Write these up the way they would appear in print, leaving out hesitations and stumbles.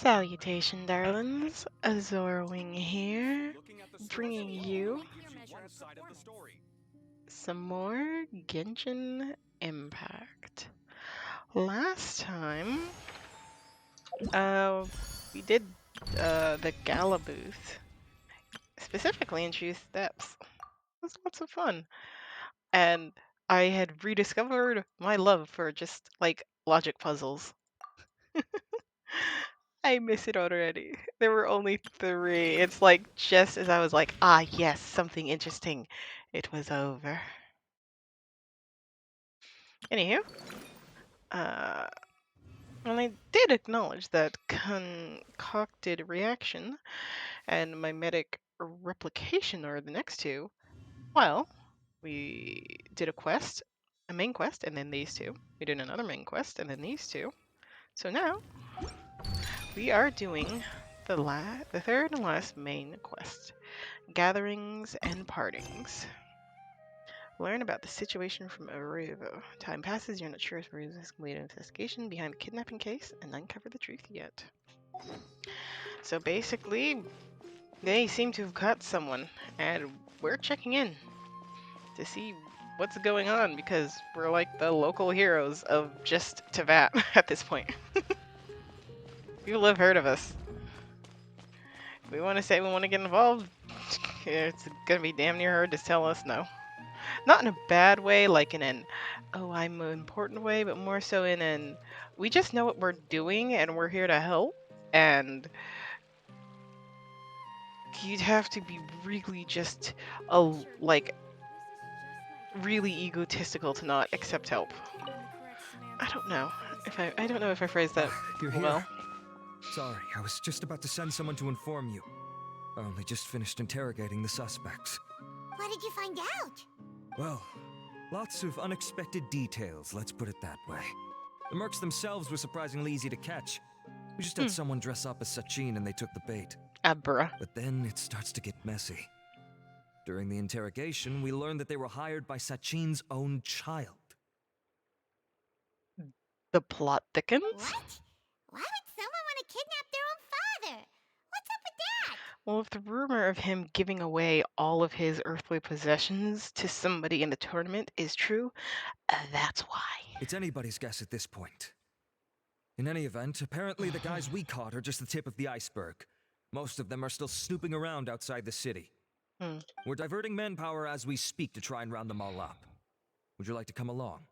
Salutation, darlings. Azorwing here, bringing you some more Genshin Impact. Last time, we did the gala booth, specifically in True Steps. It was lots of fun, and I had rediscovered my love for just like logic puzzles. I miss it already. There were only 3. It's like just as I was like, ah, yes, something interesting, it was over. Anywho, uh, and I did acknowledge that concocted reaction and mimetic replication are the next 2. Well, we did a main quest, and then these 2. We did another main quest, and then these 2. So now we are doing the third and last main quest. Gatherings and partings. Learn about the situation from Aruvo. Time passes, you're not sure if Aruvo has completed an investigation behind the kidnapping case and uncovered the truth yet. So basically, they seem to have caught someone, and we're checking in to see what's going on because we're like the local heroes of just Teyvat at this point. People have heard of us. We want to say we want to get involved. It's gonna be damn near hard to tell us no. Not in a bad way, like in an, oh, I'm an important way, but more so in an, we just know what we're doing and we're here to help. And you'd have to be really just, like, really egotistical to not accept help. I don't know I don't know if I phrased that You're well. here. Sorry, I was just about to send someone to inform you. I only just finished interrogating the suspects. What did you find out? Well, lots of unexpected details, let's put it that way. The mercs themselves were surprisingly easy to catch. We just had someone dress up as Sachin and they took the bait. Bruh. But then it starts to get messy. During the interrogation, we learned that they were hired by Sachin's own child. The plot thickens? What? Why would someone want to kidnap their own father? What's up with that? Well, if the rumor of him giving away all of his earthly possessions to somebody in the tournament is true, that's why. It's anybody's guess at this point. In any event, apparently the guys we caught are just the tip of the iceberg. Most of them are still snooping around outside the city. We're diverting manpower as we speak to try and round them all up. Would you like to come along?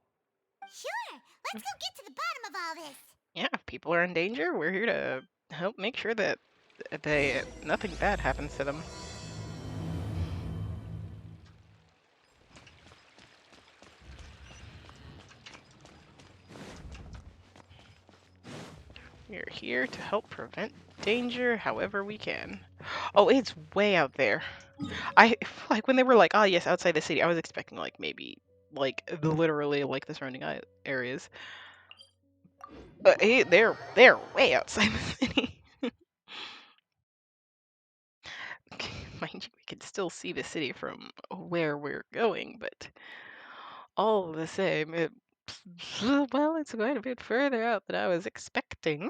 Sure, let's go get to the bottom of all this. Yeah, if people are in danger, we're here to help make sure that nothing bad happens to them. We're here to help prevent danger however we can. Oh, it's way out there. I like when they were like, "Oh yes, outside the city." I was expecting like maybe like literally like the surrounding areas. But hey, they're way outside the city. Mind you, we can still see the city from where we're going, but all the same, well, it's quite a bit further out than I was expecting.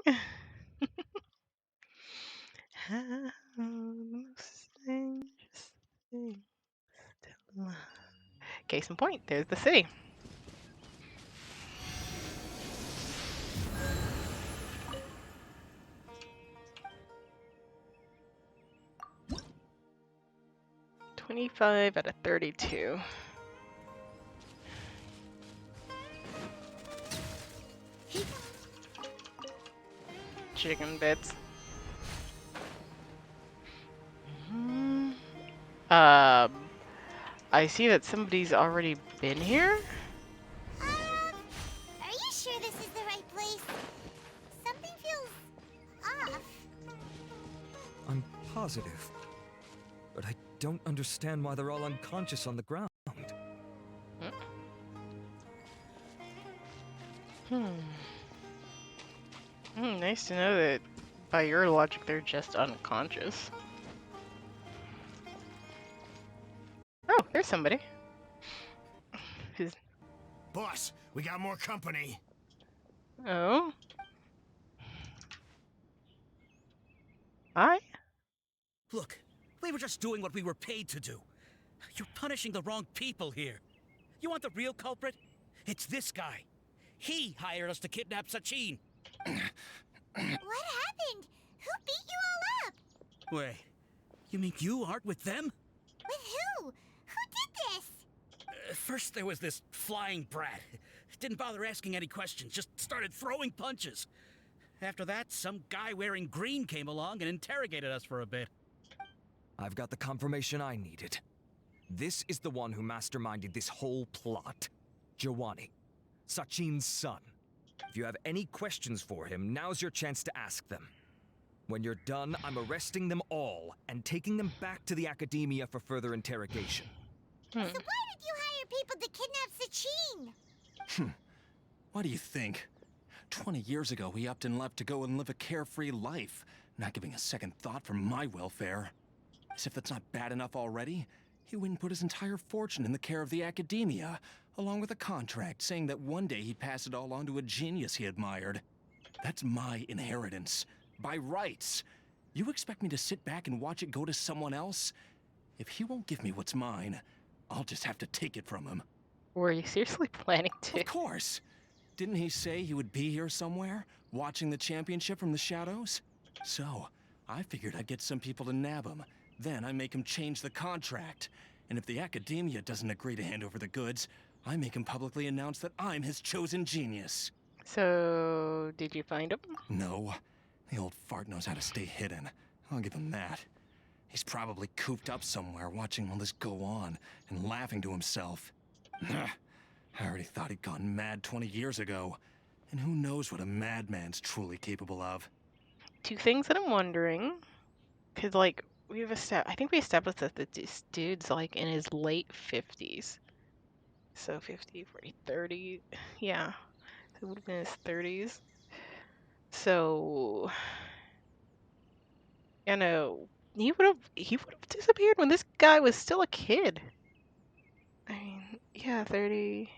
Case in point, there's the city. "25 out of 32. Chicken bits. I see that somebody's already been here. Are you sure this is the right place? Something feels off. I'm positive. But I don't understand why they're all unconscious on the ground. Nice to know that by your logic they're just unconscious. Oh, there's somebody. Who's... Boss, we got more company. Oh? Why? Look, we were just doing what we were paid to do. You're punishing the wrong people here. You want the real culprit? It's this guy. He hired us to kidnap Sachin. What happened? Who beat you all up? Wait, you mean you aren't with them? With who? Who did this? First there was this flying brat. Didn't bother asking any questions, just started throwing punches. After that, some guy wearing green came along and interrogated us for a bit. I've got the confirmation I needed. This is the one who masterminded this whole plot. Giovanni, Sachin's son. If you have any questions for him, now's your chance to ask them. When you're done, I'm arresting them all and taking them back to the Academia for further interrogation. So why did you hire people to kidnap Sachin? What do you think? 20 years ago, he upped and left to go and live a carefree life, not giving a second thought for my welfare. As if that's not bad enough already, he went and put his entire fortune in the care of the Academia, along with a contract saying that one day he'd pass it all on to a genius he admired. That's my inheritance, by rights. You expect me to sit back and watch it go to someone else? If he won't give me what's mine, I'll just have to take it from him. Were you seriously planning to? Of course! Didn't he say he would be here somewhere, watching the championship from the shadows? So, I figured I'd get some people to nab him. Then I make him change the contract. And if the Academia doesn't agree to hand over the goods, I make him publicly announce that I'm his chosen genius. So, did you find him? No. The old fart knows how to stay hidden. I'll give him that. He's probably cooped up somewhere watching all this go on and laughing to himself. I already thought he'd gone mad 20 years ago. And who knows what a madman's truly capable of. Two things that I'm wondering. Because, like, I think we established that this dude's, like, in his late 50s. So 50, 40, 30. Yeah. So it would have been his 30s. So, you know, he would have disappeared when this guy was still a kid. I mean, yeah, 30.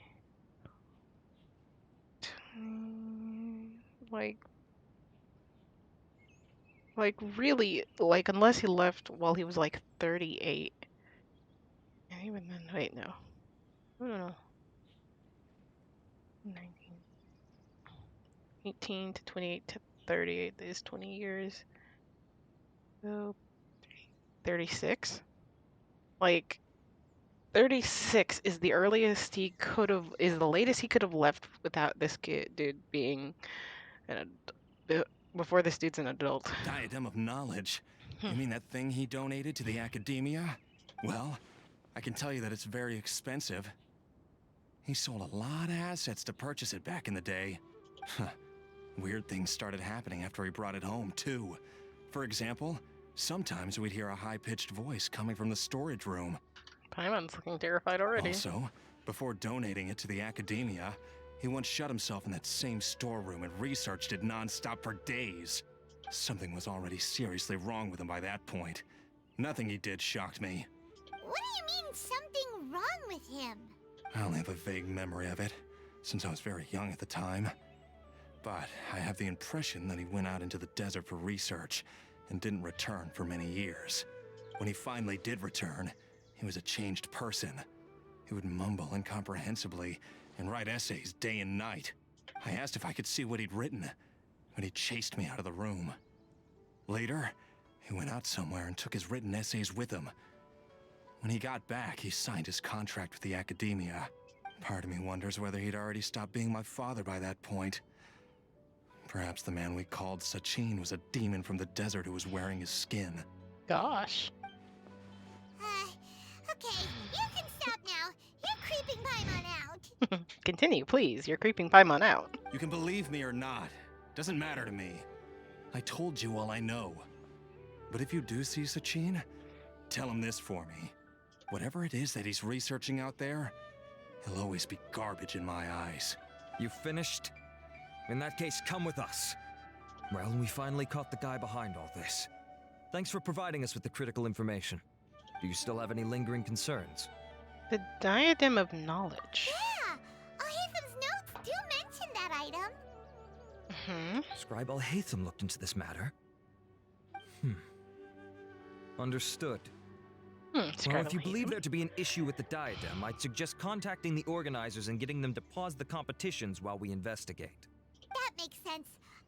Like really, like, unless he left while he was like 38. And even then, wait, no. I don't know. 19, 18 to 28 to 38 is 20 years. So, 36? Like, 36 is the latest he could have left without this dude being before this dude's an adult. Diadem of knowledge. You mean that thing he donated to the Academia? Well, I can tell you that it's very expensive. He sold a lot of assets to purchase it back in the day. Weird things started happening after he brought it home, too. For example, sometimes we'd hear a high-pitched voice coming from the storage room. Paimon's looking terrified already. Also, before donating it to the Academia, he once shut himself in that same storeroom and researched it non-stop for days. Something was already seriously wrong with him by that point. Nothing he did shocked me. What do you mean, something wrong with him? I only have a vague memory of it, since I was very young at the time. But I have the impression that he went out into the desert for research and didn't return for many years. When he finally did return, he was a changed person. He would mumble incomprehensibly and write essays day and night. I asked if I could see what he'd written, but he chased me out of the room. Later, he went out somewhere and took his written essays with him. When he got back, he signed his contract with the Academia. Part of me wonders whether he'd already stopped being my father by that point. Perhaps the man we called Sachin was a demon from the desert who was wearing his skin. Gosh. Okay, you can stop now. You're creeping Paimon out. Continue, please. You're creeping Paimon out. You can believe me or not. Doesn't matter to me. I told you all I know. But if you do see Sachin, tell him this for me. Whatever it is that he's researching out there, he'll always be garbage in my eyes. You finished? In that case, come with us. Well, we finally caught the guy behind all this. Thanks for providing us with the critical information. Do you still have any lingering concerns? The Diadem of Knowledge. Yeah, Al-Haytham's notes do mention that item. Hmm. Scribe Al-Haytham looked into this matter. Understood. It's Well, kind if of you believe lame. there to be an issue with the diadem, I'd suggest contacting the organizers and getting them to pause the competitions while we investigate. That makes sense.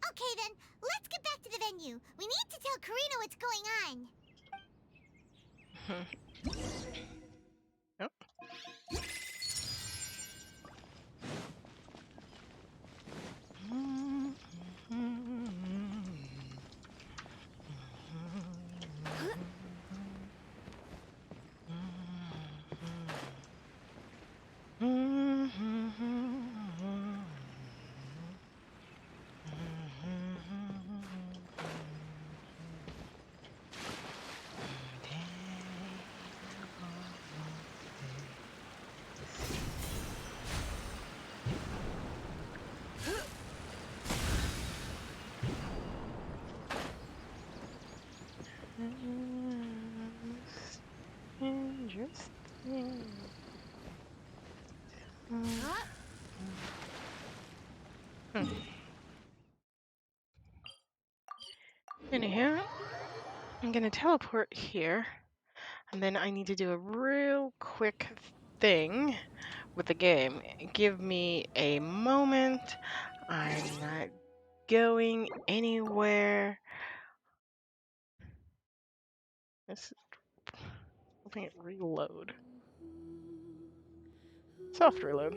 Okay then, let's get back to the venue. We need to tell Karina what's going on. Oh. Interesting. Anyhow, I'm gonna teleport here, and then I need to do a real quick thing with the game. Give me a moment. I'm not going anywhere. This is letting it reload. Soft reload.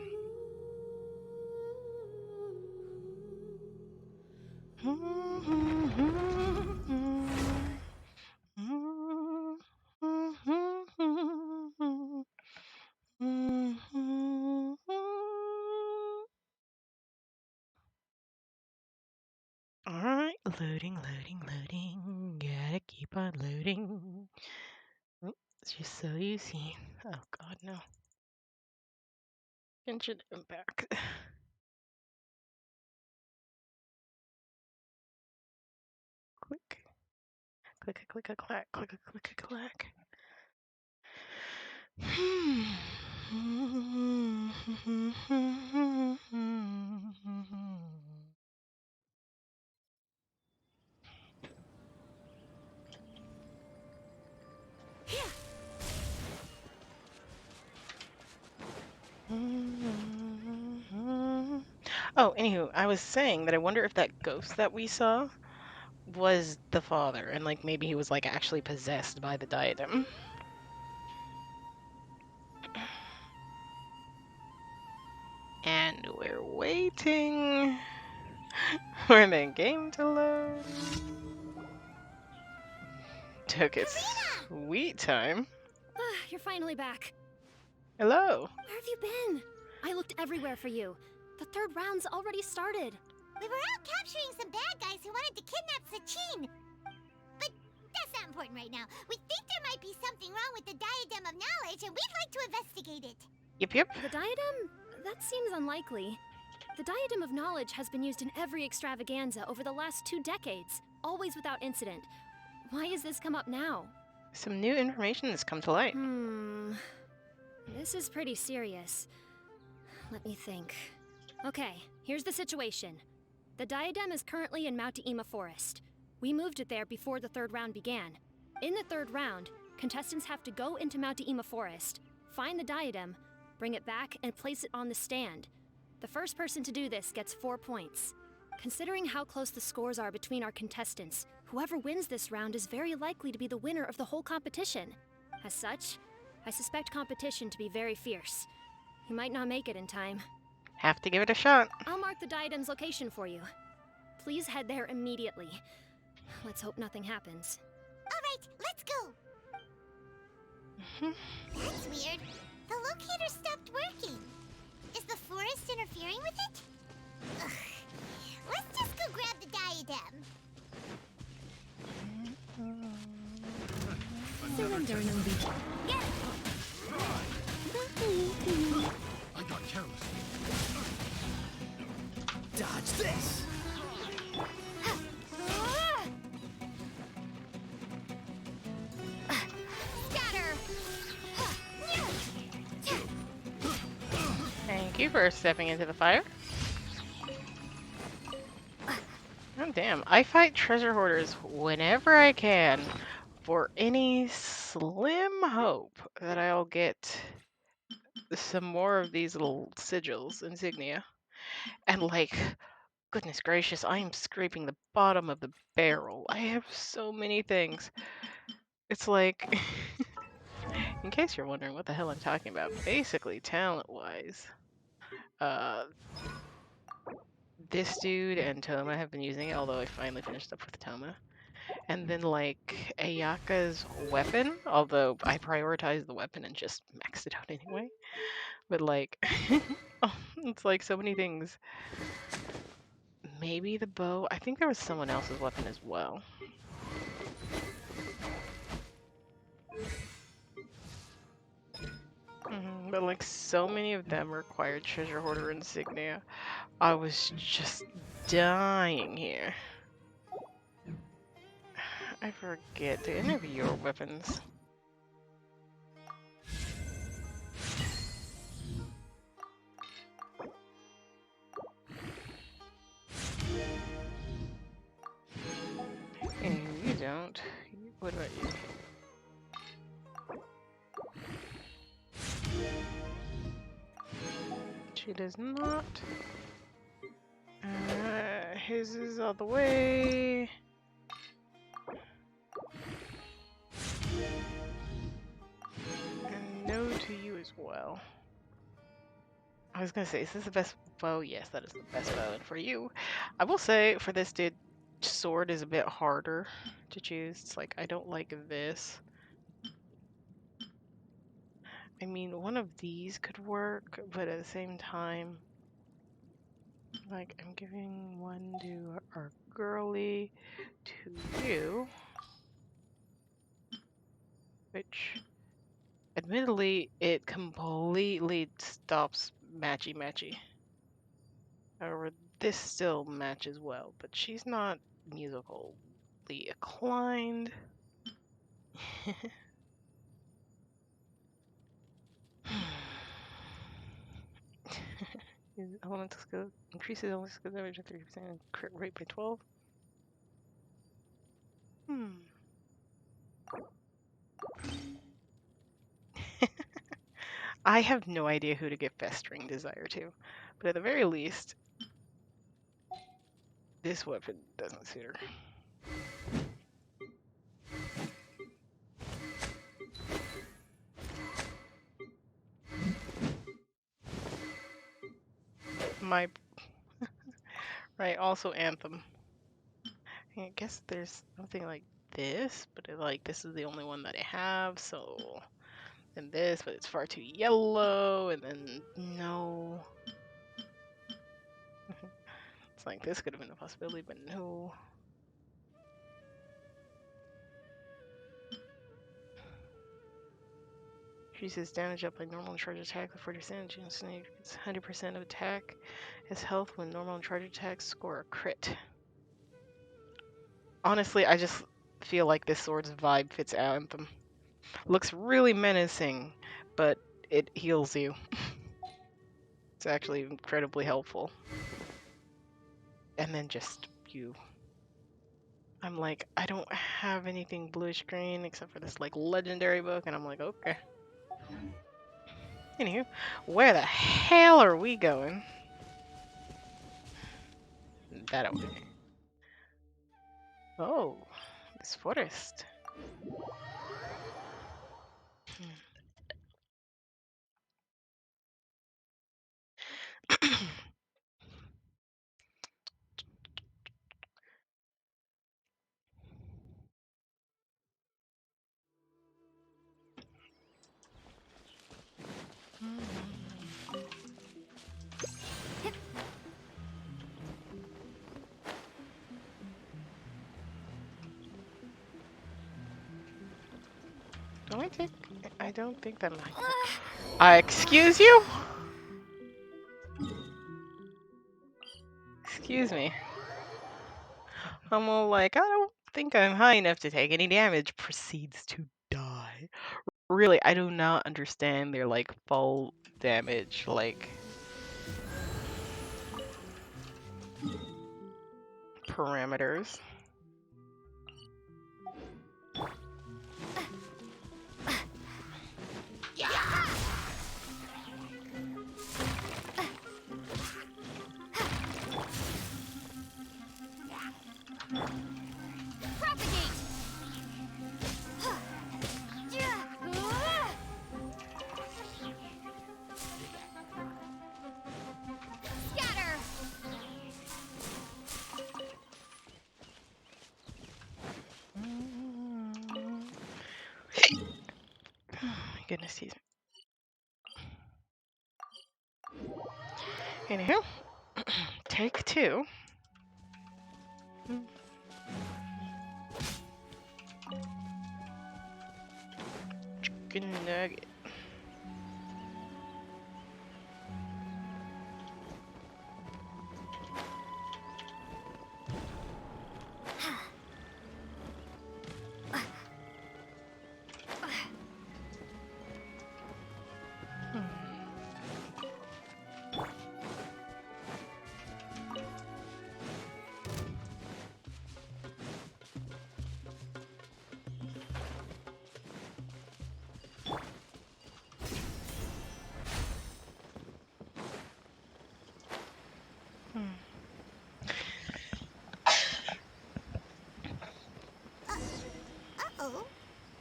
Alright, loading, loading, loading. Gotta keep on loading. Oh, just so you see. Oh god, no. Genshin Impact. Click. Click, click, click, clack, click, click, clack. Oh, anywho, I was saying that I wonder if that ghost that we saw was the father, and like maybe he was like actually possessed by the diadem. And we're waiting for the game to load. Took its sweet time. You're finally back. Hello. Where have you been? I looked everywhere for you. The third round's already started. We were out capturing some bad guys who wanted to kidnap Sachin. But that's not important right now. We think there might be something wrong with the Diadem of Knowledge, and we'd like to investigate it. Yep, yep. The diadem? That seems unlikely. The Diadem of Knowledge has been used in every extravaganza over the last 2 decades, always without incident. Why has this come up now? Some new information has come to light. This is pretty serious. Let me think. Okay, here's the situation. The diadem is currently in Mount Ima Forest. We moved it there before the third round began. In the third round, contestants have to go into Mount Ima Forest, find the diadem, bring it back, and place it on the stand. The first person to do this gets 4 points. Considering how close the scores are between our contestants, whoever wins this round is very likely to be the winner of the whole competition. As such, I suspect competition to be very fierce. You might not make it in time. Have to give it a shot. I'll mark the diadem's location for you. Please head there immediately. Let's hope nothing happens. All right, let's go. That's weird. The locator stopped working. Is the forest interfering with it? Ugh. Let's just go grab the diadem. Surrender, Nobi. Get it! I got careless. Dodge this! Scatter! Thank you for stepping into the fire. Oh damn, I fight treasure hoarders whenever I can. for any slim hope that I'll get some more of these little sigils, insignia, and like, goodness gracious, I am scraping the bottom of the barrel. I have so many things. It's like, in case you're wondering what the hell I'm talking about, basically, talent-wise, uh, this dude and Toma have been using it, although I finally finished up with Toma. And then, like, Ayaka's weapon, although I prioritized the weapon and just maxed it out anyway. But, like, oh, it's like so many things. Maybe the bow. I think there was someone else's weapon as well. But, like, so many of them required treasure hoarder insignia. I was just dying here. I forget. Do any of your weapons? You don't. What about you? She does not. His is all the way. And no to you as well. I was gonna say, is this the best bow? Yes, that is the best bow. And for you, I will say, for this dude, sword is a bit harder to choose. It's like, I don't like this. I mean, one of these could work, but at the same time, like, I'm giving one to our girly, to you, which, admittedly, it completely stops matchy-matchy. However, this still matches well, but she's not musically inclined. Elemental skill increases elemental skill damage by 30% and crit rate by 12. I have no idea who to give Festering Desire to, but at the very least, this weapon doesn't suit her. My right, also Anthem. I guess there's something like this, but like this is the only one that I have, so and this, but it's far too yellow, and then no. It's like this could have been a possibility, but no. Increases damage up by normal and charge attack with 40%. It's 100% of attack. His health when normal and charge attacks score a crit. Honestly, I just feel like this sword's vibe fits Anthem. Looks really menacing, but it heals you. It's actually incredibly helpful. And then just you. I'm like, I don't have anything bluish green except for this like legendary book, and I'm like, okay. Anywho, where the hell are we going? That over there. Oh, this forest. Don't I take? I don't think that might. Excuse you? Excuse me. I'm all like, I don't think I'm high enough to take any damage. Proceeds to die. Really, I do not understand their like fall damage like parameters. goodness, he's. Anywho, take two. Chicken nugget. Uh-oh.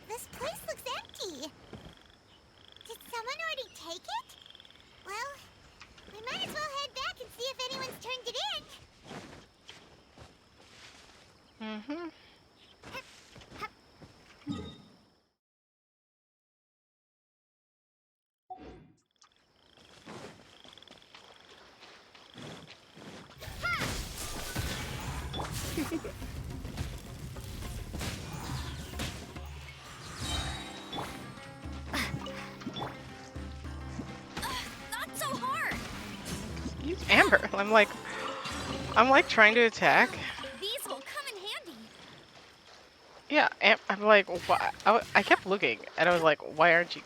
This place looks empty. Did someone already take it? Well, we might as well head back and see if anyone's turned it in. Mm-hmm. Not so hard! Use Amber. I'm like trying to attack. These will come in handy. Yeah, I'm like, why? I kept looking, and I was like, why aren't you?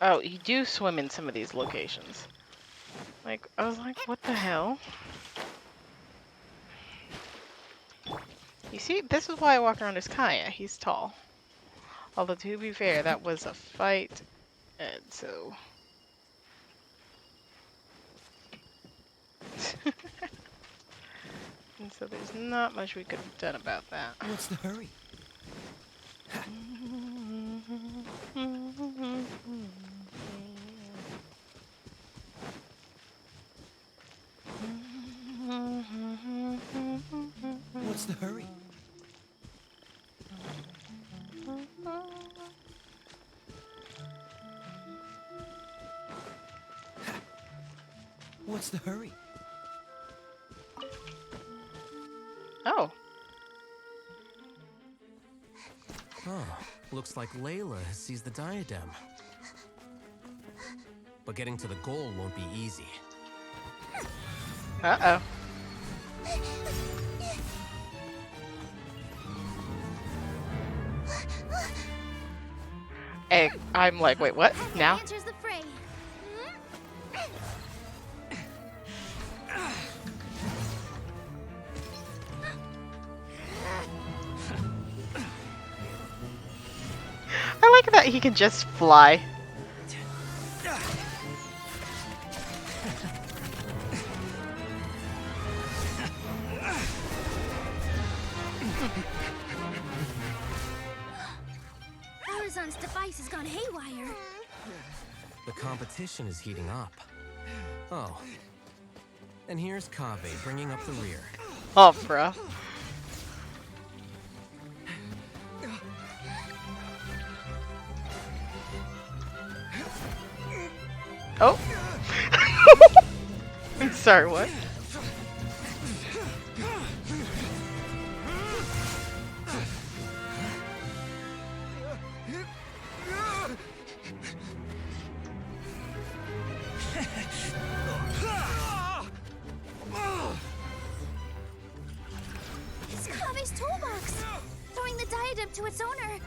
Oh, you do swim in some of these locations. Like, I was like, what the hell? You see, this is why I walk around as Kaya. He's tall. Although, to be fair, that was a fight, and so... and so there's not much we could have done about that. What's the hurry? What's the hurry? What's the hurry? Oh. Oh, looks like Layla has seized the diadem. But getting to the goal won't be easy. Uh-oh. Hey, I'm like, wait, what? Now? Enters the fray. I like that he can just fly. Horizon's device has gone haywire. The competition is heating up. Oh. And here's Kaveh bringing up the rear. Oh, bro. Oh. I'm sorry, what? It's Kave's toolbox! Throwing the diadem to its owner.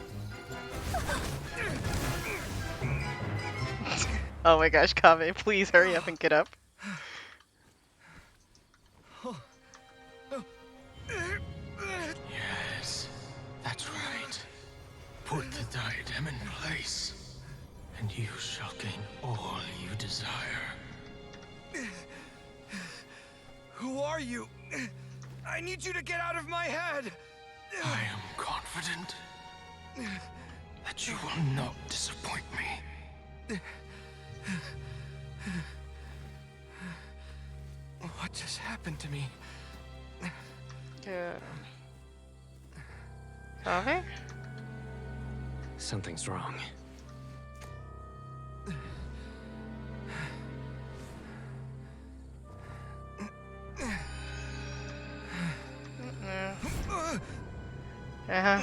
Oh my gosh, Kave, please hurry up and get up. Yes, that's right. Put the diadem in place, and you shall gain all you desire. Who are you? I need you to get out of my head! I am confident that you will not disappoint me. What just happened to me? Good. Kave? Something's wrong. Uh-huh.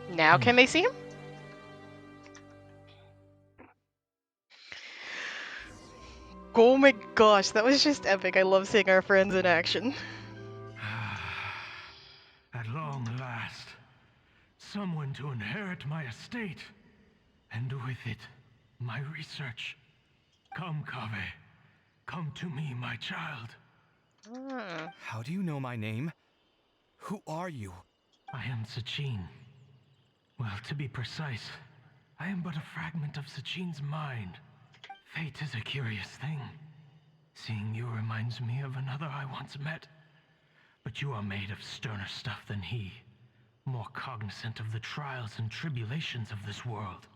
Now can they see him? Oh my gosh, that was just epic. I love seeing our friends in action. At long last, someone to inherit my estate, and with it, my research. Come, Kaveh. Come to me, my child. How do you know my name? Who are you? I am Sachin. Well, to be precise, I am but a fragment of Sachin's mind. Fate is a curious thing. Seeing you reminds me of another I once met. But you are made of sterner stuff than he, more cognizant of the trials and tribulations of this world.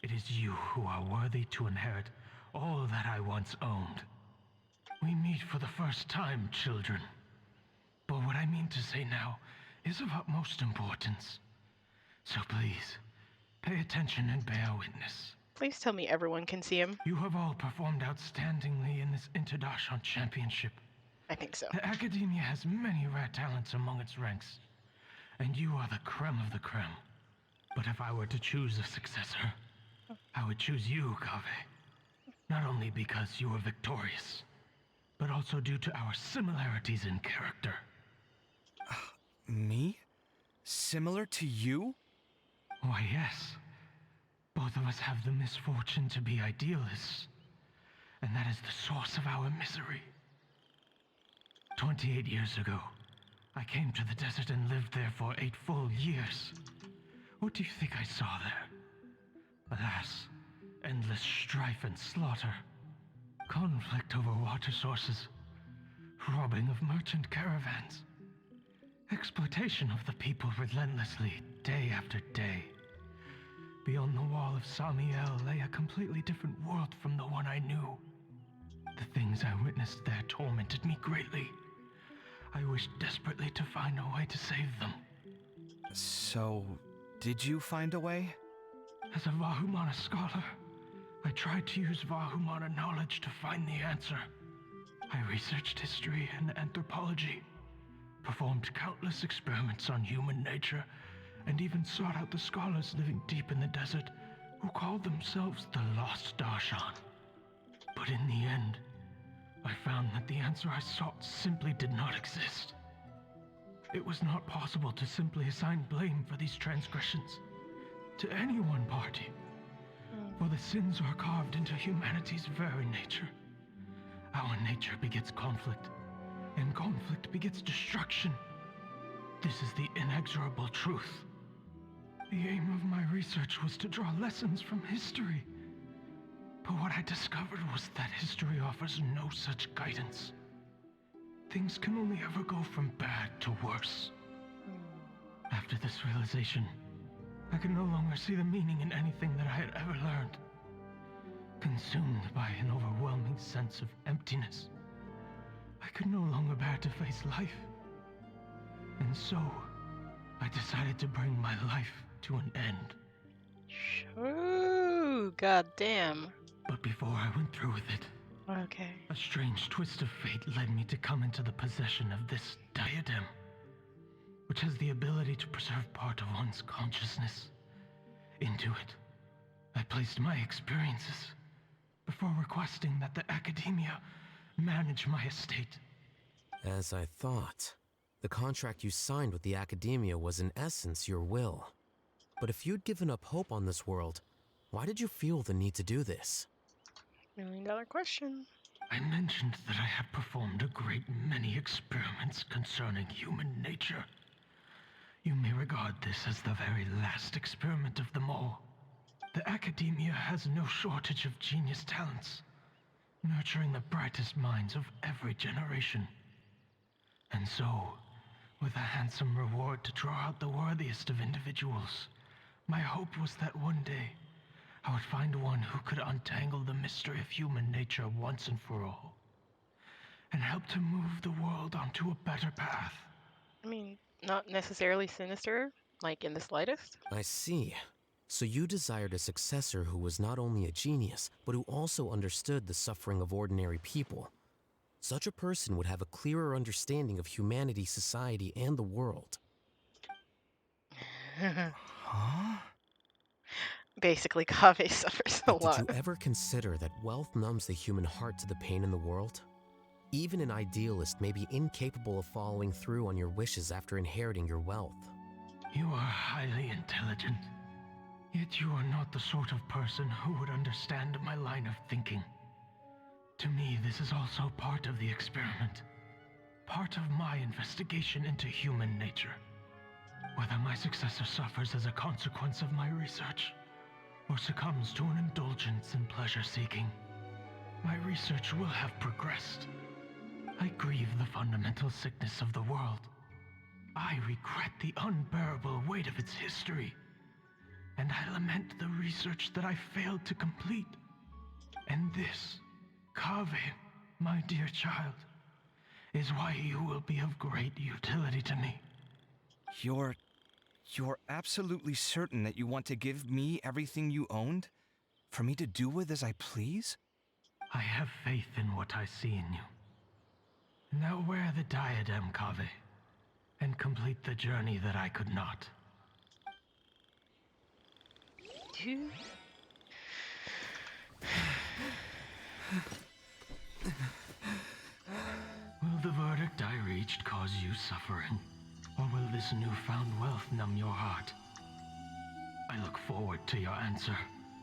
It is you who are worthy to inherit all that I once owned. We meet for the first time, children. But what I mean to say now is of utmost importance. So please, pay attention and bear witness. Please tell me everyone can see him. You have all performed outstandingly in this Interdarshan Championship. I think so. The Academia has many rare talents among its ranks, and you are the creme of the creme. But if I were to choose a successor, I would choose you, Kaveh. Not only because you were victorious, but also due to our similarities in character. Me? Similar to you? Why, yes. Both of us have the misfortune to be idealists, and that is the source of our misery. 28 years ago, I came to the desert and lived there for 8 full years. What do you think I saw there? Alas, endless strife and slaughter. Conflict over water sources. Robbing of merchant caravans. Exploitation of the people relentlessly, day after day. Beyond the wall of Samiel lay a completely different world from the one I knew. The things I witnessed there tormented me greatly. I wished desperately to find a way to save them. So, did you find a way? As a Vahumana scholar, I tried to use Vahumana knowledge to find the answer. I researched history and anthropology, performed countless experiments on human nature, and even sought out the scholars living deep in the desert who called themselves the Lost Darshan. But in the end, I found that the answer I sought simply did not exist. It was not possible to simply assign blame for these transgressions to any one party, for the sins are carved into humanity's very nature. Our nature begets conflict, and conflict begets destruction. This is the inexorable truth. The aim of my research was to draw lessons from history. But what I discovered was that history offers no such guidance. Things can only ever go from bad to worse. After this realization, I could no longer see the meaning in anything that I had ever learned. Consumed by an overwhelming sense of emptiness, I could no longer bear to face life. And so, I decided to bring my life to an end. Ooh, goddamn. But before I went through with it, Okay. a strange twist of fate led me to come into the possession of this diadem, which has the ability to preserve part of one's consciousness. Into it, I placed my experiences before requesting that the Academia manage my estate. As I thought, the contract you signed with the Academia was in essence your will. But if you'd given up hope on this world, why did you feel the need to do this? $1 million question. I mentioned that I had performed a great many experiments concerning human nature. You may regard this as the very last experiment of them all. The Academia has no shortage of genius talents, nurturing the brightest minds of every generation. And so, with a handsome reward to draw out the worthiest of individuals, my hope was that one day I would find one who could untangle the mystery of human nature once and for all, and help to move the world onto a better path. I mean, Not necessarily sinister, like in the slightest. I see. So you desired a successor who was not only a genius, but who also understood the suffering of ordinary people. Such a person would have a clearer understanding of humanity, society, and the world. Huh? Basically, Kaveh suffers a But did lot. you ever consider that wealth numbs the human heart to the pain in the world? Even an idealist may be incapable of following through on your wishes after inheriting your wealth. You are highly intelligent, yet you are not the sort of person who would understand my line of thinking. To me, this is also part of the experiment. Part of my investigation into human nature. Whether my successor suffers as a consequence of my research, or succumbs to an indulgence in pleasure-seeking, my research will have progressed. I grieve the fundamental sickness of the world. I regret the unbearable weight of its history. And I lament the research that I failed to complete. And this, Kaveh, my dear child, is why you will be of great utility to me. You're absolutely certain that you want to give me everything you owned? For me to do with as I please? I have faith in what I see in you. Now wear the diadem, Kaveh, and complete the journey that I could not. Will the verdict I reached cause you suffering? Or will this newfound wealth numb your heart? I look forward to your answer.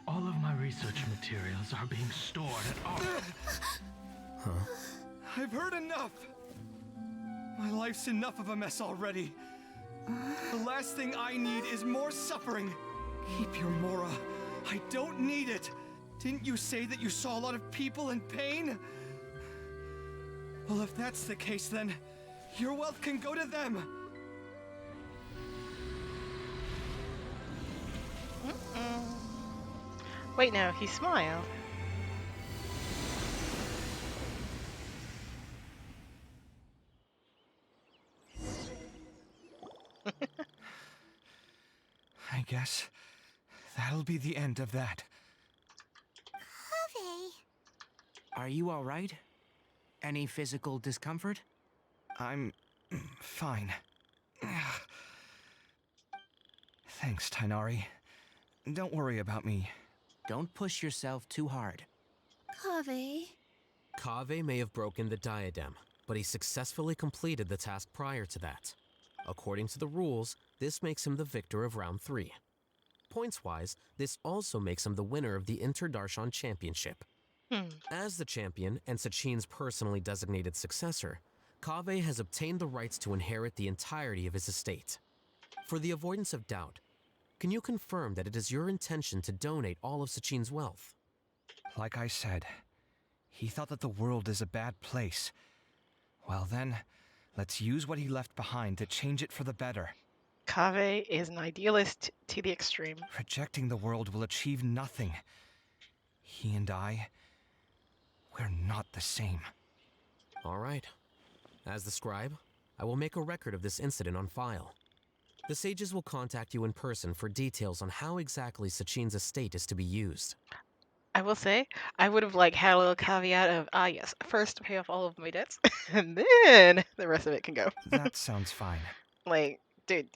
All of my research materials are being stored at our... I've heard enough! My life's enough of a mess already. The last thing I need is more suffering. Keep your Mora. I don't need it. Didn't you say that you saw a lot of people in pain? Well, if that's the case, then your wealth can go to them. Wait, now he smiled. I guess that'll be the end of that. Kaveh. Are you all right? Any physical discomfort? I'm fine. Thanks, Tainari. Don't worry about me. Don't push yourself too hard. Kaveh. Kaveh may have broken the diadem, but he successfully completed the task prior to that. According to the rules, this makes him the victor of round 3. Points-wise, this also makes him the winner of the Inter-Darshan Championship. As the champion and Sachin's personally designated successor, Kaveh has obtained the rights to inherit the entirety of his estate. For the avoidance of doubt, can you confirm that it is your intention to donate all of Sachin's wealth? Like I said, he thought that the world is a bad place. Well then, let's use what he left behind to change it for the better. Kaveh is an idealist to the extreme. Rejecting the world will achieve nothing. He and I, we're not the same. All right. As the scribe, I will make a record of this incident on file. The sages will contact you in person for details on how exactly Sachin's estate is to be used. I will say, I would have had a little caveat of, yes, first pay off all of my debts, and then the rest of it can go. That sounds fine. Dude,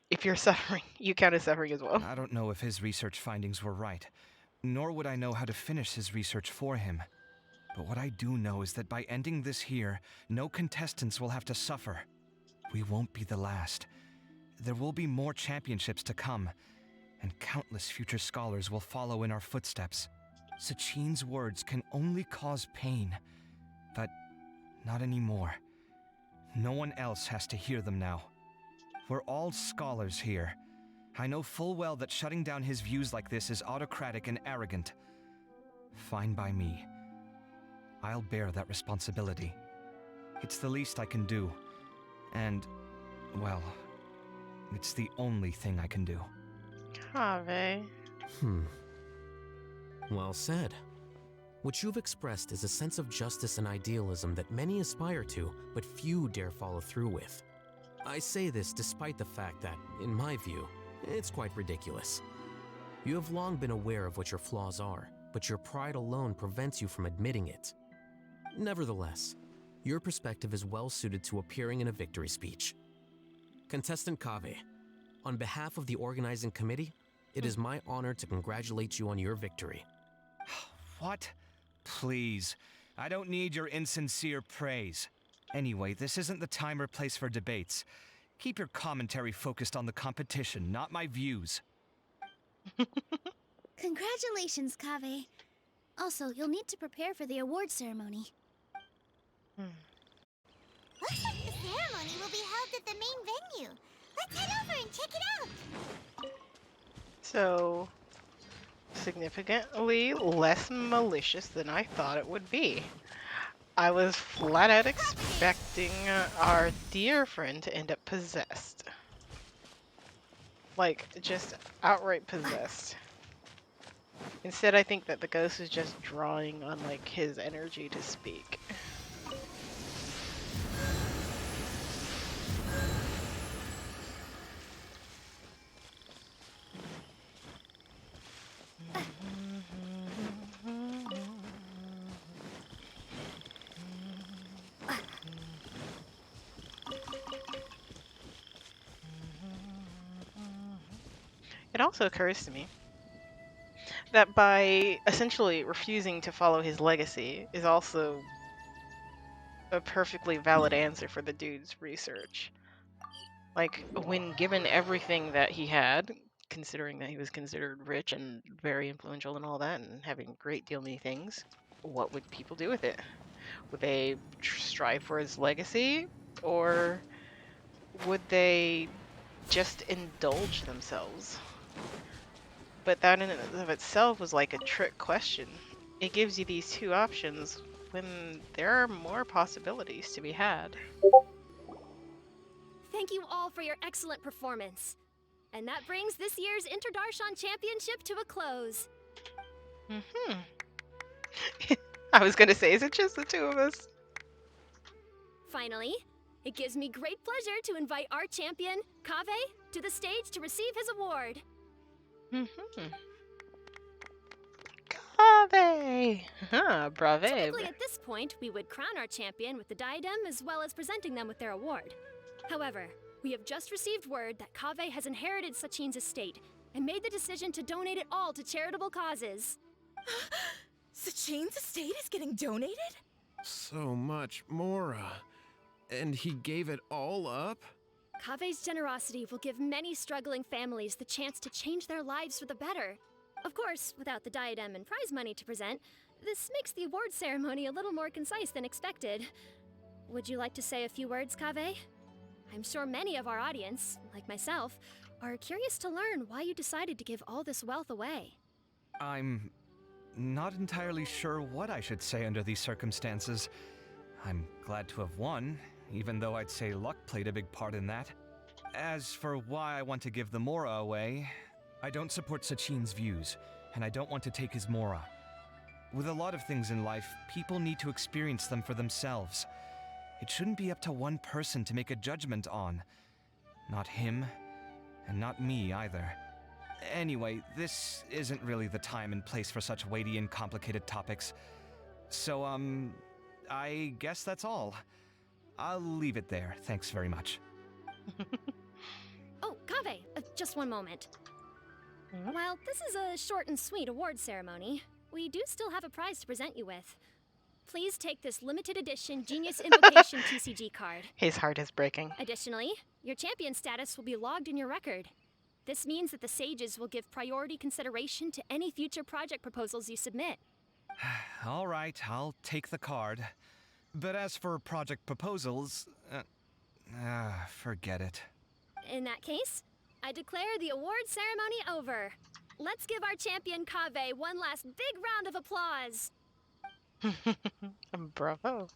if you're suffering, you count as suffering as well. I don't know if his research findings were right, nor would I know how to finish his research for him. But what I do know is that by ending this here, no contestants will have to suffer. We won't be the last. There will be more championships to come, and countless future scholars will follow in our footsteps. Sachin's words can only cause pain, but not anymore. No one else has to hear them now. We're all scholars here. I know full well that shutting down his views like this is autocratic and arrogant. Fine by me. I'll bear that responsibility. It's the least I can do. And, well, it's the only thing I can do. Kaveh. Well said. What you've expressed is a sense of justice and idealism that many aspire to, but few dare follow through with. I say this despite the fact that, in my view, it's quite ridiculous. You have long been aware of what your flaws are, but your pride alone prevents you from admitting it. Nevertheless, your perspective is well suited to appearing in a victory speech. Contestant Kaveh, on behalf of the organizing committee, it is my honor to congratulate you on your victory. What? Please. I don't need your insincere praise. Anyway, this isn't the time or place for debates. Keep your commentary focused on the competition, not my views. Congratulations, Kaveh. Also, you'll need to prepare for the award ceremony. Looks like the ceremony will be held at the main venue. Let's head over and check it out. So, significantly less malicious than I thought it would be. I was flat out expecting our dear friend to end up possessed. Like, just outright possessed. Instead, I think that the ghost is just drawing on, like, his energy to speak. It also occurs to me that by essentially refusing to follow his legacy is also a perfectly valid answer for the dude's research. Like, when given everything that he had, considering that he was considered rich and very influential and all that, and having a great deal many things, what would people do with it? Would they strive for his legacy, or would they just indulge themselves? But that in and of itself was like a trick question. It gives you these two options when there are more possibilities to be had. Thank you all for your excellent performance. And that brings this year's Interdarshan Championship to a close. I was gonna say, is it just the two of us? Finally, it gives me great pleasure to invite our champion, Kaveh, to the stage to receive his award. Brave! Brave! Typically at this point, we would crown our champion with the diadem as well as presenting them with their award. However, we have just received word that Kaveh has inherited Sachin's estate and made the decision to donate it all to charitable causes. Sachin's estate is getting donated? So much, Mora. And he gave it all up? Kaveh's generosity will give many struggling families the chance to change their lives for the better. Of course, without the diadem and prize money to present, this makes the award ceremony a little more concise than expected. Would you like to say a few words, Kaveh? I'm sure many of our audience, like myself, are curious to learn why you decided to give all this wealth away. I'm not entirely sure what I should say under these circumstances. I'm glad to have won, even though I'd say luck played a big part in that. As for why I want to give the Mora away, I don't support Sachin's views, and I don't want to take his Mora. With a lot of things in life, people need to experience them for themselves. It shouldn't be up to one person to make a judgment on. Not him, and not me either. Anyway, this isn't really the time and place for such weighty and complicated topics. So, I guess that's all. I'll leave it there. Thanks very much. Oh, Kaveh, just one moment. While this is a short and sweet award ceremony, we do still have a prize to present you with. Please take this limited edition Genius Invocation TCG card. His heart is breaking. Additionally, your champion status will be logged in your record. This means that the sages will give priority consideration to any future project proposals you submit. All right, I'll take the card. But as for project proposals, forget it. In that case, I declare the award ceremony over. Let's give our champion Kaveh one last big round of applause. Bravo.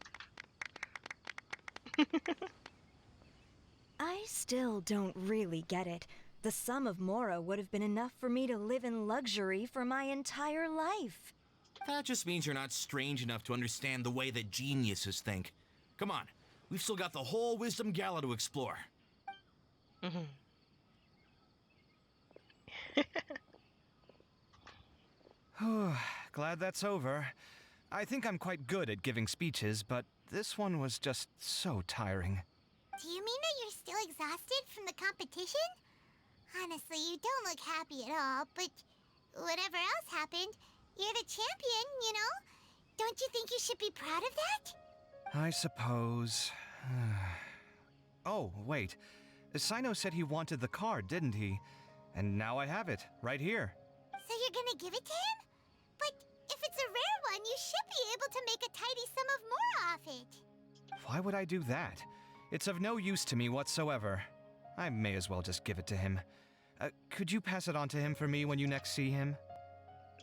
I still don't really get it. The sum of Mora would have been enough for me to live in luxury for my entire life. That just means you're not strange enough to understand the way that geniuses think. Come on, we've still got the whole Wisdom Gala to explore. Mhm. Glad that's over. I think I'm quite good at giving speeches, but this one was just so tiring. Do you mean that you're still exhausted from the competition? Honestly, you don't look happy at all, but whatever else happened, you're the champion, you know? Don't you think you should be proud of that? I suppose. Oh, wait. Sino said he wanted the card, didn't he? And now I have it, right here. So you're gonna give it to him? But if it's a rare one, you should be able to make a tidy sum of more off it. Why would I do that? It's of no use to me whatsoever. I may as well just give it to him. Could you pass it on to him for me when you next see him?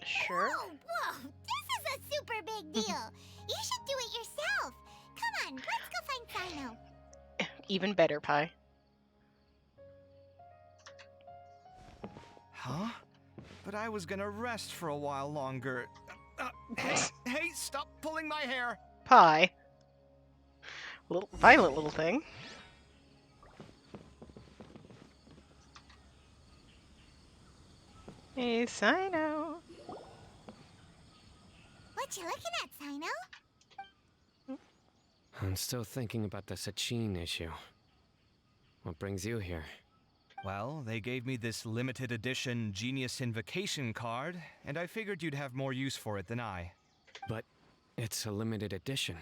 Sure. Whoa, this is a super big deal. You should do it yourself. Come on, let's go find Sino. Even better, Pi. Huh? But I was gonna rest for a while longer. Hey, stop pulling my hair! Pi. Little violent little thing. Hey, Sino. What you looking at, Sino? I'm still thinking about the Sachin issue. What brings you here? Well, they gave me this limited edition Genius Invocation card, and I figured you'd have more use for it than I. But it's a limited edition.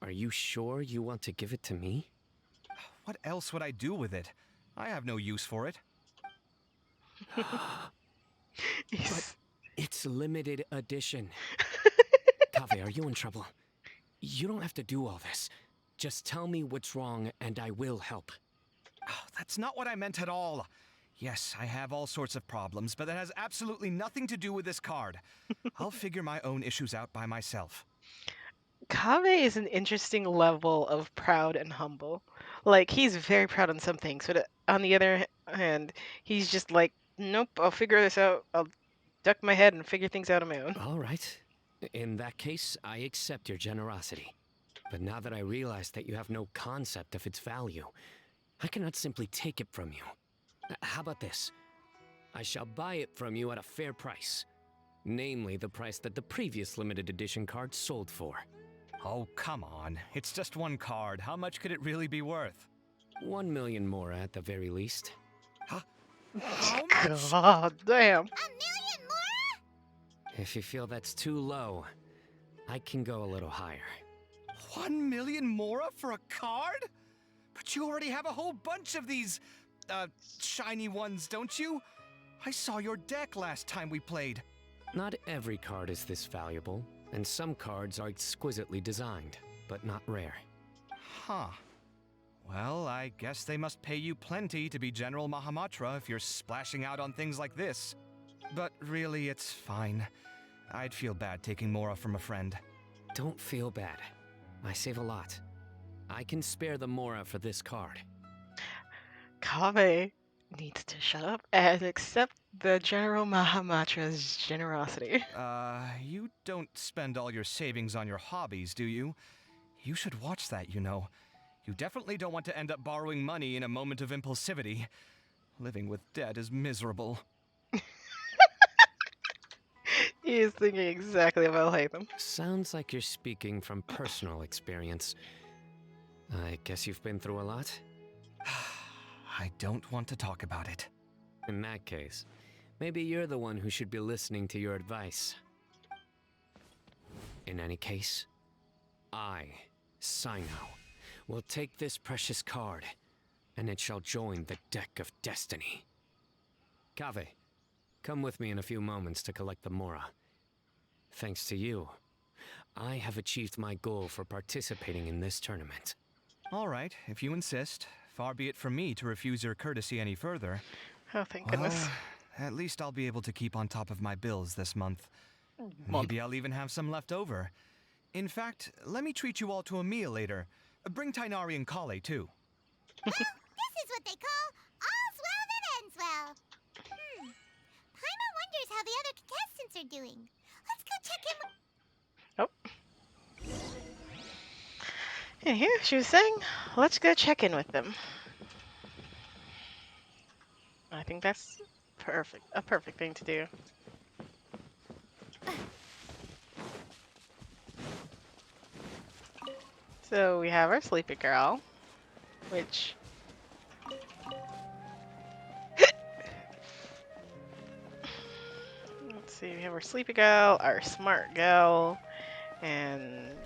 Are you sure you want to give it to me? What else would I do with it? I have no use for it. But it's limited edition. Kaveh, are you in trouble? You don't have to do all this. Just tell me what's wrong and I will help. Oh, that's not what I meant at all. Yes, I have all sorts of problems, but that has absolutely nothing to do with this card. I'll figure my own issues out by myself. Kaveh is an interesting level of proud and humble. Like, he's very proud on some things, but on the other hand, he's just like, nope, I'll figure this out. I'll duck my head and figure things out on my own. All right. In that case, I accept your generosity. But now that I realize that you have no concept of its value, I cannot simply take it from you. How about this? I shall buy it from you at a fair price. Namely, the price that the previous limited edition card sold for. Oh, come on. It's just one card. How much could it really be worth? 1 million more at the very least. Huh? How much? God damn. 1 million more? If you feel that's too low, I can go a little higher. 1 million mora for a card? But you already have a whole bunch of these, shiny ones, don't you? I saw your deck last time we played. Not every card is this valuable, and some cards are exquisitely designed, but not rare. Huh. Well, I guess they must pay you plenty to be General Mahamatra if you're splashing out on things like this. But really, it's fine. I'd feel bad taking Mora from a friend. Don't feel bad. I save a lot. I can spare the Mora for this card. Kaveh needs to shut up and accept the General Mahamatra's generosity. You don't spend all your savings on your hobbies, do you? You should watch that, you know. You definitely don't want to end up borrowing money in a moment of impulsivity. Living with debt is miserable. He is thinking exactly about Hatham. Sounds like you're speaking from personal experience. I guess you've been through a lot? I don't want to talk about it. In that case, maybe you're the one who should be listening to your advice. In any case, I, Sino, will take this precious card, and it shall join the deck of destiny. Kaveh, come with me in a few moments to collect the Mora. Thanks to you, I have achieved my goal for participating in this tournament. All right, if you insist. Far be it from me to refuse your courtesy any further. Oh, thank goodness. At least I'll be able to keep on top of my bills this month. Maybe I'll even have some left over. In fact, let me treat you all to a meal later. Bring Tainari and Kale, too. Well, this is what they call all's well that ends well. Paimon wonders how the other contestants are doing. Let's go check in with... Yeah, she was saying, let's go check in with them. I think that's perfect. A perfect thing to do. So we have our sleepy girl, which let's see, we have our sleepy girl, our smart girl, and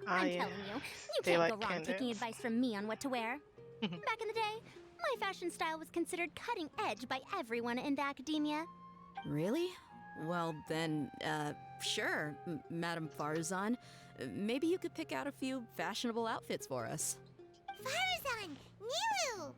I'm yeah, telling you, you can't daylight go wrong taking Candace. advice from me on what to wear. Back in the day, my fashion style was considered cutting edge by everyone in the academia. Really? Well, then, sure, Madame Farazan. Maybe you could pick out a few fashionable outfits for us. Farazan! Nilu!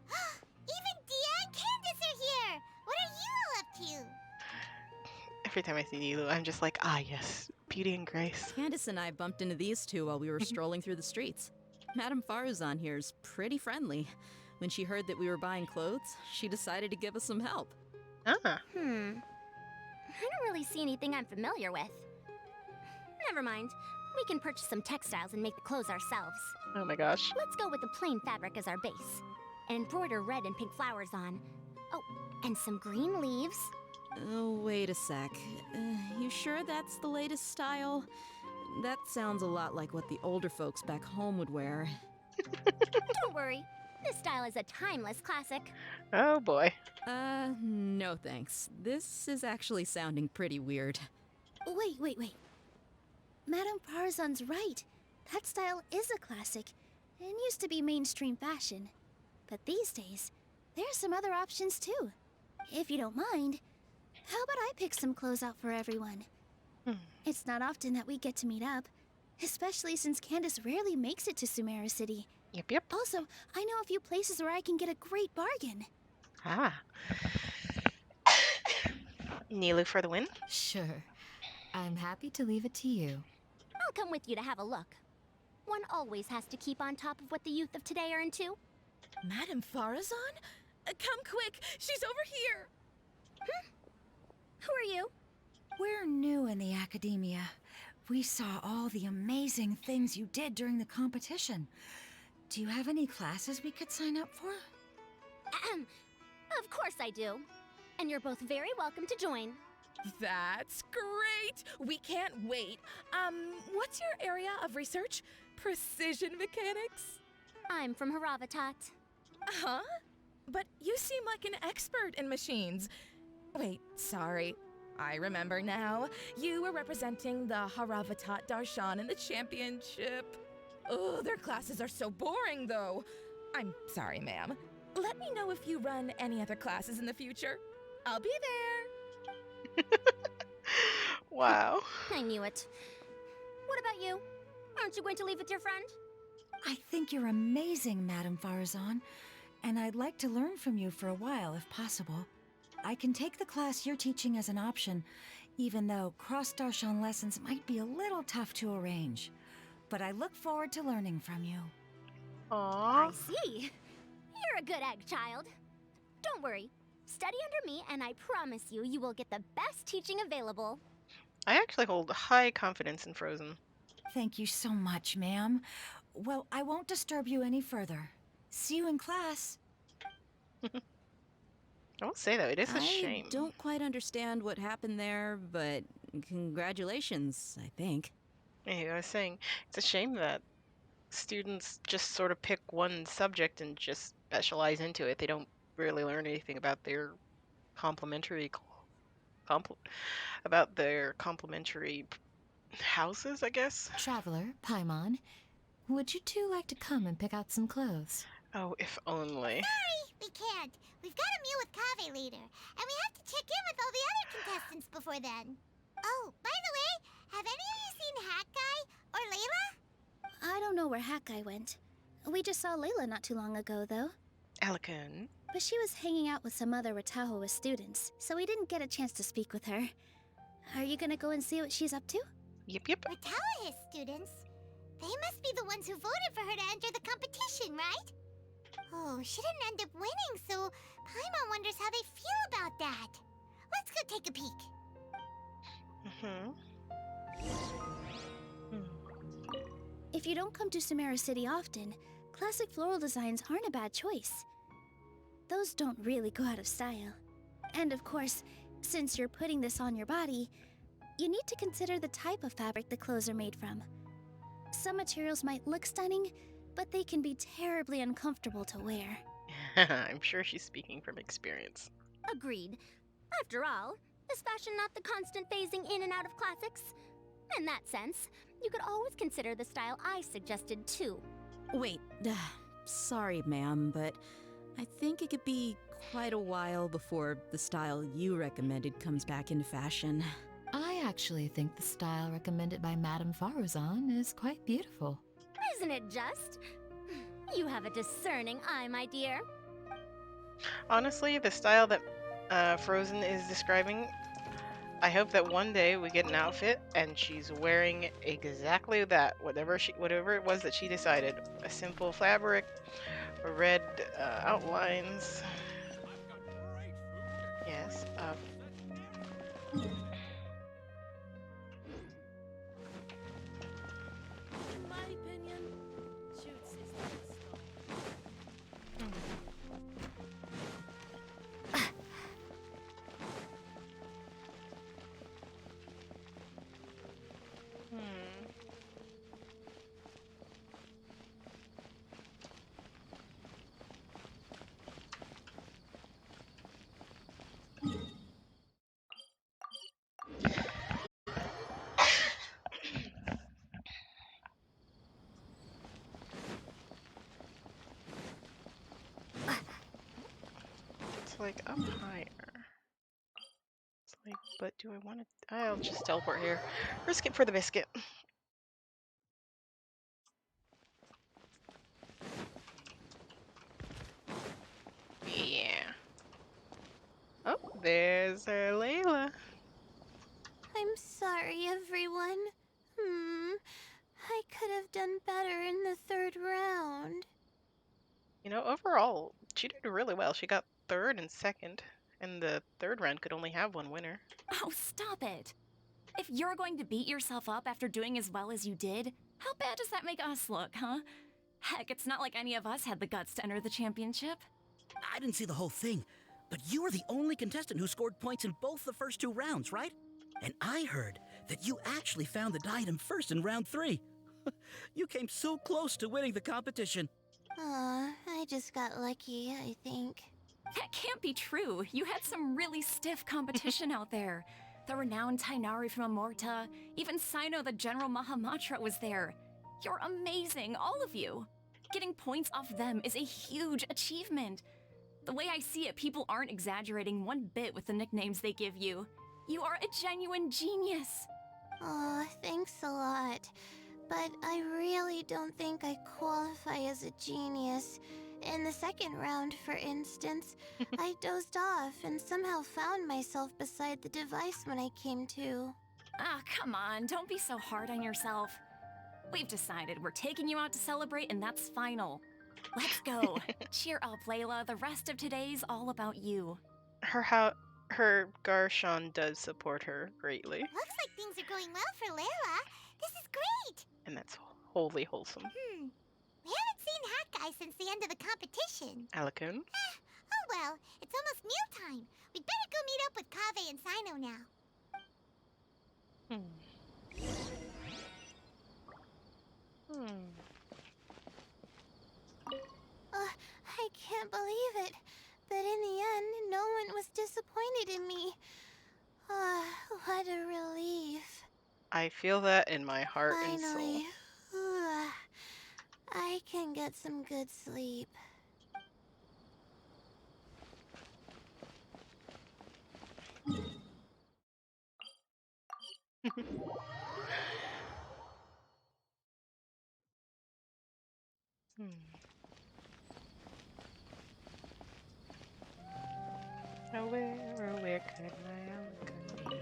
Even Dia and Candace are here! What are you all up to? Every time I see Nilu, I'm just like, ah, yes, beauty and grace. Candace and I bumped into these two while we were strolling through the streets. Madame Farazan here's pretty friendly. When she heard that we were buying clothes, she decided to give us some help. Ah. I don't really see anything I'm familiar with. Never mind. We can purchase some textiles and make the clothes ourselves. Oh my gosh. Let's go with the plain fabric as our base. And embroider red and pink flowers on. Oh, and some green leaves. Oh, wait a sec. You sure that's the latest style? That sounds a lot like what the older folks back home would wear. Don't worry. This style is a timeless classic. Oh boy. No thanks. This is actually sounding pretty weird. Wait. Madame Farazan's right. That style is a classic and used to be mainstream fashion. But these days, there's some other options too. If you don't mind, how about I pick some clothes out for everyone? It's not often that we get to meet up, especially since Candace rarely makes it to Sumeru City. Yep. Also, I know a few places where I can get a great bargain. Ah. Nilu for the win? Sure. I'm happy to leave it to you. I'll come with you to have a look. One always has to keep on top of what the youth of today are into. Madame Farazan? Come quick! She's over here! Who are you? We're new in the academia. We saw all the amazing things you did during the competition. Do you have any classes we could sign up for? Of course I do. And you're both very welcome to join. That's great! We can't wait. What's your area of research? Precision mechanics? I'm from Haravatat. Huh? But you seem like an expert in machines. Wait, sorry. I remember now. You were representing the Haravatat Darshan in the championship. Oh, their classes are so boring, though. I'm sorry, ma'am. Let me know if you run any other classes in the future. I'll be there. Wow. I knew it. What about you? Aren't you going to leave with your friend? I think you're amazing, Madame Farazan, and I'd like to learn from you for a while if possible. I can take the class you're teaching as an option, even though cross-Darshan lessons might be a little tough to arrange. But I look forward to learning from you. Aww. I see. You're a good egg, child. Don't worry. Study under me, and I promise you, you will get the best teaching available. I actually hold high confidence in Frozen. Thank you so much, ma'am. Well, I won't disturb you any further. See you in class. I will say though, it is a shame. I don't quite understand what happened there, but congratulations, I think. Yeah, I was saying, it's a shame that students just sort of pick one subject and just specialize into it. They don't really learn anything about their complementary houses, I guess. Traveler, Paimon, would you two like to come and pick out some clothes? Oh, if only. Sorry, we can't. We've got a meal with Kaveh later, and we have to check in with all the other contestants before then. Oh, by the way, have any of you seen Hat Guy or Layla? I don't know where Hat Guy went. We just saw Layla not too long ago, though. Alicon. But she was hanging out with some other Ratahoa students, so we didn't get a chance to speak with her. Are you gonna go and see what she's up to? Yep. Ratahoa students? They must be the ones who voted for her to enter the competition, right? Oh, she didn't end up winning, so Paimon wonders how they feel about that. Let's go take a peek. If you don't come to Sumeru City often, classic floral designs aren't a bad choice. Those don't really go out of style. And of course, since you're putting this on your body, you need to consider the type of fabric the clothes are made from. Some materials might look stunning, but they can be terribly uncomfortable to wear. I'm sure she's speaking from experience. Agreed. After all, is fashion not the constant phasing in and out of classics? In that sense, you could always consider the style I suggested too. Wait, sorry, ma'am, but I think it could be quite a while before the style you recommended comes back into fashion. I actually think the style recommended by Madame Faruzan is quite beautiful. Isn't it just? You have a discerning eye, my dear. Honestly, the style that Frozen is describing, I hope that one day we get an outfit and she's wearing exactly that, whatever it was that she decided. A simple fabric, red outlines. Yes. In my opinion, Shoots is the best style. It's like up higher. It's like, but do I want to? I'll just teleport here. Risk it for the biscuit. Yeah. Oh, there's Layla. I'm sorry, everyone. I could have done better in the third round. You know, overall, she did really well. She got third and second, and the third round could only have one winner. Oh, stop it. If you're going to beat yourself up after doing as well as you did, how bad does that make us look, huh? Heck, it's not like any of us had the guts to enter the championship. I didn't see the whole thing, but you were the only contestant who scored points in both the first two rounds, right? And I heard that you actually found the diadem first in round 3. You came so close to winning the competition. Aw, I just got lucky, I think. That can't be true. You had some really stiff competition out there. The renowned Tainari from Amorta, even Sino the General Mahamatra was there. You're amazing, all of you. Getting points off them is a huge achievement. The way I see it, people aren't exaggerating one bit with the nicknames they give you. You are a genuine genius. Aw, thanks a lot. But I really don't think I qualify as a genius. In the second round, for instance, I dozed off and somehow found myself beside the device when I came to. Ah, come on, don't be so hard on yourself. We've decided we're taking you out to celebrate, and that's final. Let's go. Cheer up, Layla. The rest of today's all about you. Her Garshon does support her greatly, Looks like things are going well for Layla. This is great. and that's wholly wholesome. We haven't seen Hat Guy since the end of the competition. Alicon. Oh well, it's almost mealtime. We'd better go meet up with Kaveh and Sino now. I can't believe it. But in the end, no one was disappointed in me. What a relief. I feel that in my heart and soul. Finally. I can get some good sleep. Where could my Alicon be?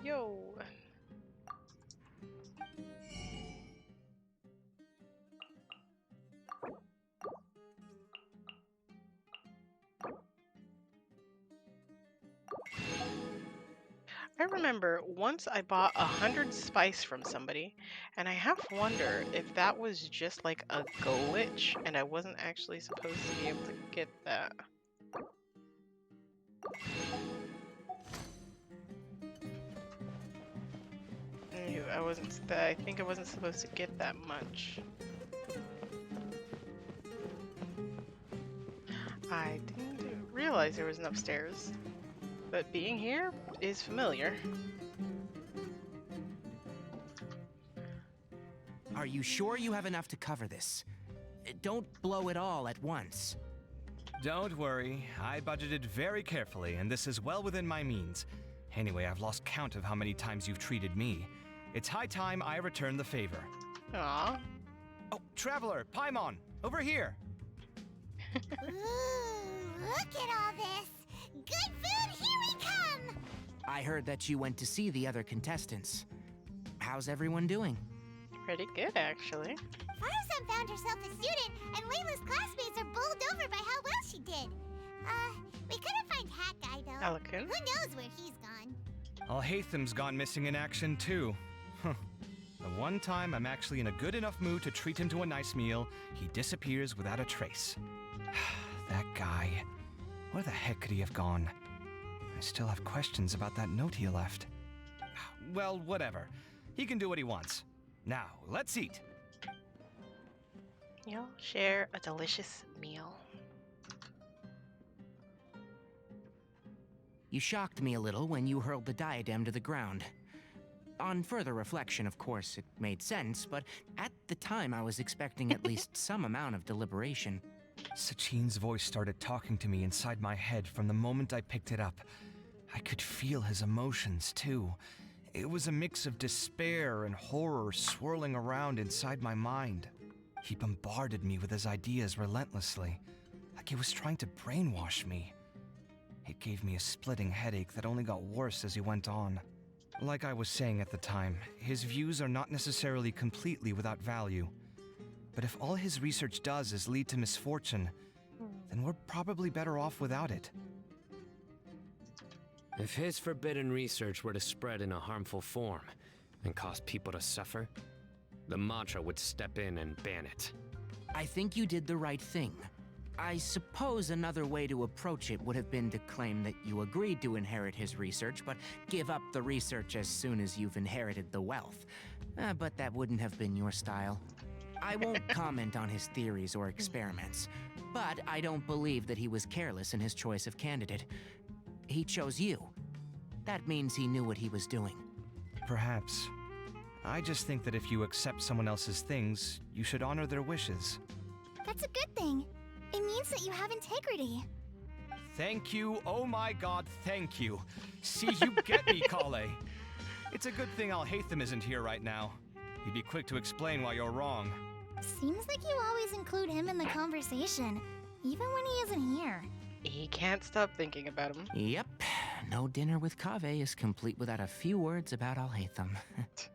Yo. I remember once I bought 100 spice from somebody, and I half wonder if that was just like a glitch and I wasn't actually supposed to be able to get that. I think I wasn't supposed to get that much. I didn't realize there was an upstairs, but being here is familiar. Are you sure you have enough to cover this? Don't blow it all at once. Don't worry, I budgeted very carefully, and this is well within my means. Anyway, I've lost count of how many times you've treated me. It's high time I return the favor. Aww. Oh, Traveler, Paimon, over here! Ooh, look at all this! Good food, here we come! I heard that you went to see the other contestants. How's everyone doing? Pretty good, actually. Faruzan found herself a student, and Layla's classmates are bowled over by how well she did. We couldn't find Hat Guy, though. Alakun? Who knows where he's gone? Alhaitham's gone missing in action, too. Huh. The one time I'm actually in a good enough mood to treat him to a nice meal, he disappears without a trace. That guy. Where the heck could he have gone? I still have questions about that note he left. Well, whatever. He can do what he wants. Now, let's eat. You'll share a delicious meal. You shocked me a little when you hurled the diadem to the ground. On further reflection, of course, it made sense, but at the time I was expecting at least some amount of deliberation. Sachin's voice started talking to me inside my head from the moment I picked it up. I could feel his emotions, too. It was a mix of despair and horror swirling around inside my mind. He bombarded me with his ideas relentlessly, like he was trying to brainwash me. It gave me a splitting headache that only got worse as he went on. Like I was saying at the time, his views are not necessarily completely without value. But if all his research does is lead to misfortune, then we're probably better off without it. If his forbidden research were to spread in a harmful form and cause people to suffer, the Matra would step in and ban it. I think you did the right thing. I suppose another way to approach it would have been to claim that you agreed to inherit his research, but give up the research as soon as you've inherited the wealth. But that wouldn't have been your style. I won't comment on his theories or experiments, but I don't believe that he was careless in his choice of candidate. He chose you. That means he knew what he was doing. Perhaps. I just think that if you accept someone else's things, you should honor their wishes. That's a good thing. It means that you have integrity. Thank you, oh my god, thank you. See, you get me, Kale. It's a good thing Alhaitham isn't here right now. He'd be quick to explain why you're wrong. Seems like you always include him in the conversation, even when he isn't here. He can't stop thinking about him. Yep. No dinner with Kaveh is complete without a few words about Alhaitham.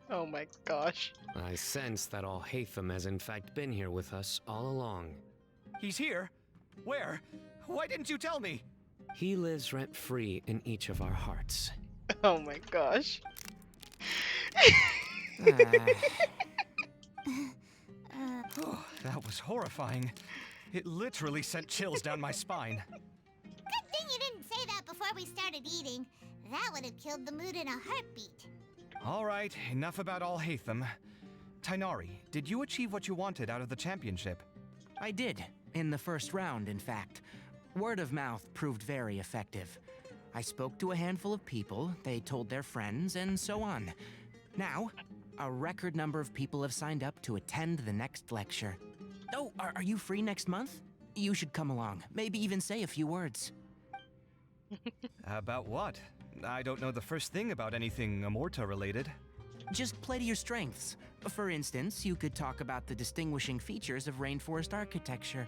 Oh my gosh. I sense that Alhaitham has in fact been here with us all along. He's here? Where? Why didn't you tell me? He lives rent-free in each of our hearts. Oh my gosh. Oh, that was horrifying. It literally sent chills down my spine. Good thing you didn't say that before we started eating. That would have killed the mood in a heartbeat. All right, enough about Alhaitham. Tainari, did you achieve what you wanted out of the championship? I did. In the first round, in fact. Word of mouth proved very effective. I spoke to a handful of people, they told their friends, and so on. Now, a record number of people have signed up to attend the next lecture. Oh, are you free next month? You should come along. Maybe even say a few words. About what? I don't know the first thing about anything Amorta related. Just play to your strengths. For instance, you could talk about the distinguishing features of rainforest architecture,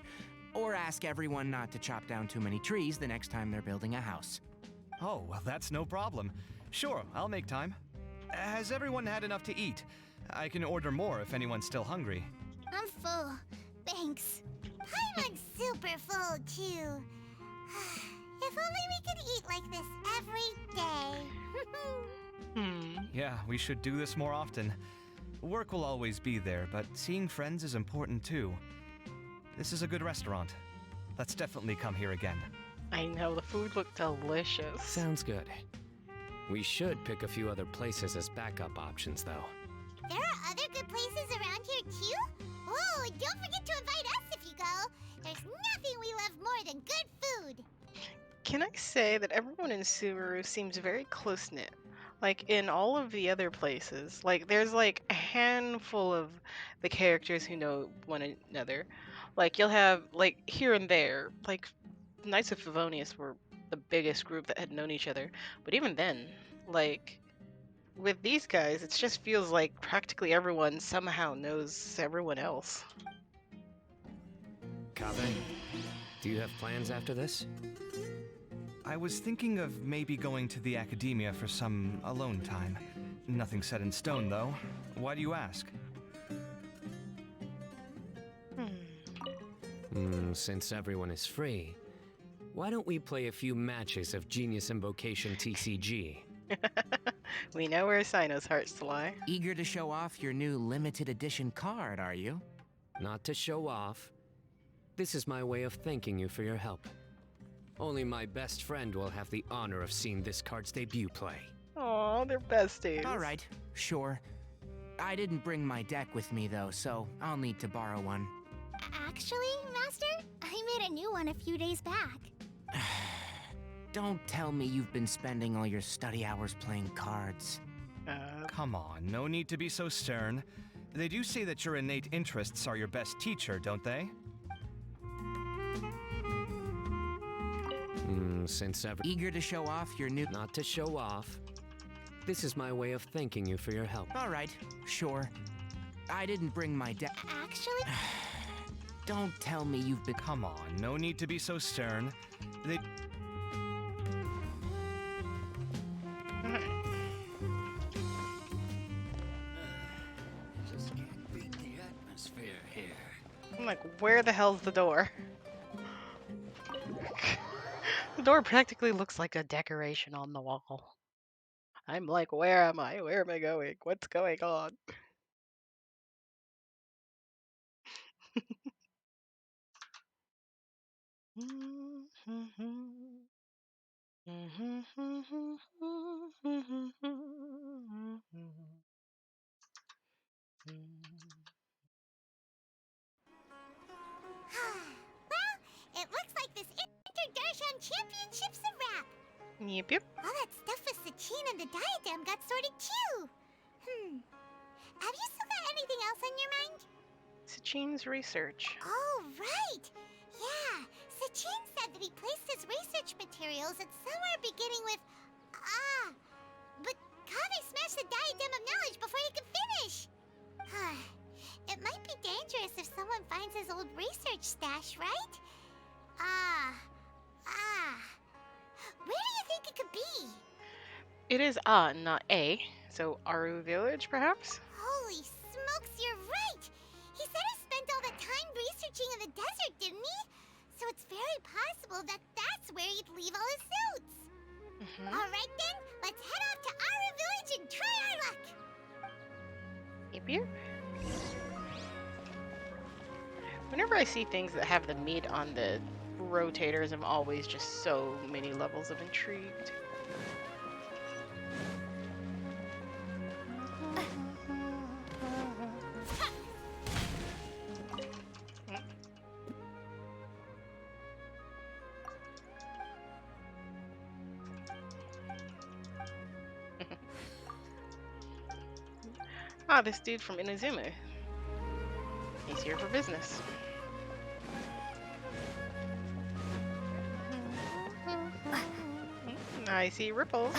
or ask everyone not to chop down too many trees the next time they're building a house. Oh, well, that's no problem. Sure, I'll make time. Has everyone had enough to eat? I can order more if anyone's still hungry. I'm full. Thanks. Paimon's super full, too. If only we could eat like this every day. Yeah, we should do this more often. Work will always be there, but seeing friends is important too. This is a good restaurant. Let's definitely come here again. I know, the food looked delicious. Sounds good. We should pick a few other places as backup options, though. There are other good places around here, too? Oh, and don't forget to invite us if you go. There's nothing we love more than good food. Can I say that everyone in Subaru seems very close-knit? Like, in all of the other places, like, there's like a handful of the characters who know one another. Like, you'll have, like, here and there, like, Knights of Favonius were the biggest group that had known each other. But even then, like, with these guys, it just feels like practically everyone somehow knows everyone else. Kaveh, do you have plans after this? I was thinking of maybe going to the academia for some alone time. Nothing set in stone, though. Why do you ask? Since everyone is free, why don't we play a few matches of Genius Invocation TCG? We know where Sino's hearts lie. Eager to show off your new limited edition card, are you? Not to show off. This is my way of thanking you for your help. Only my best friend will have the honor of seeing this card's debut play. Aw, they're besties. All right, sure. I didn't bring my deck with me, though, so I'll need to borrow one. Actually, Master, I made a new one a few days back. Don't tell me you've been spending all your study hours playing cards. Come on, no need to be so stern. They do say that your innate interests are your best teacher, don't they? Since ever Eager to show off your new... Not to show off. This is my way of thanking you for your help. All right, sure. I didn't bring my deck. Actually... Don't tell me you've been... Come on, no need to be so stern. They... Just can't beat the atmosphere here. I'm like, where the hell's the door? The door practically looks like a decoration on the wall. I'm like, where am I? Where am I going? What's going on? Well, it looks like this Inter-Darshan Championship's a wrap. Yep, yep. All that stuff with Sachin and the diadem got sorted too. Have you still got anything else on your mind? Sachin's research. Oh, right. Yeah, Sachin said that he placed his research materials at somewhere beginning with... But Kaveh smashed the diadem of knowledge before he could finish. It might be dangerous if someone finds his old research stash, right? Where do you think it could be? It is not A. So Aru Village, perhaps? Holy smokes, you're right! He said he spent all that time researching in the desert, didn't he? So it's very possible that that's where he'd leave all his suits. All right then, let's head off to Aru Village and try our luck! Yep, yep. Whenever I see things that have the meat on the rotators, I'm always just so many levels of intrigued. This dude from Inazuma. He's here for business. I see ripples.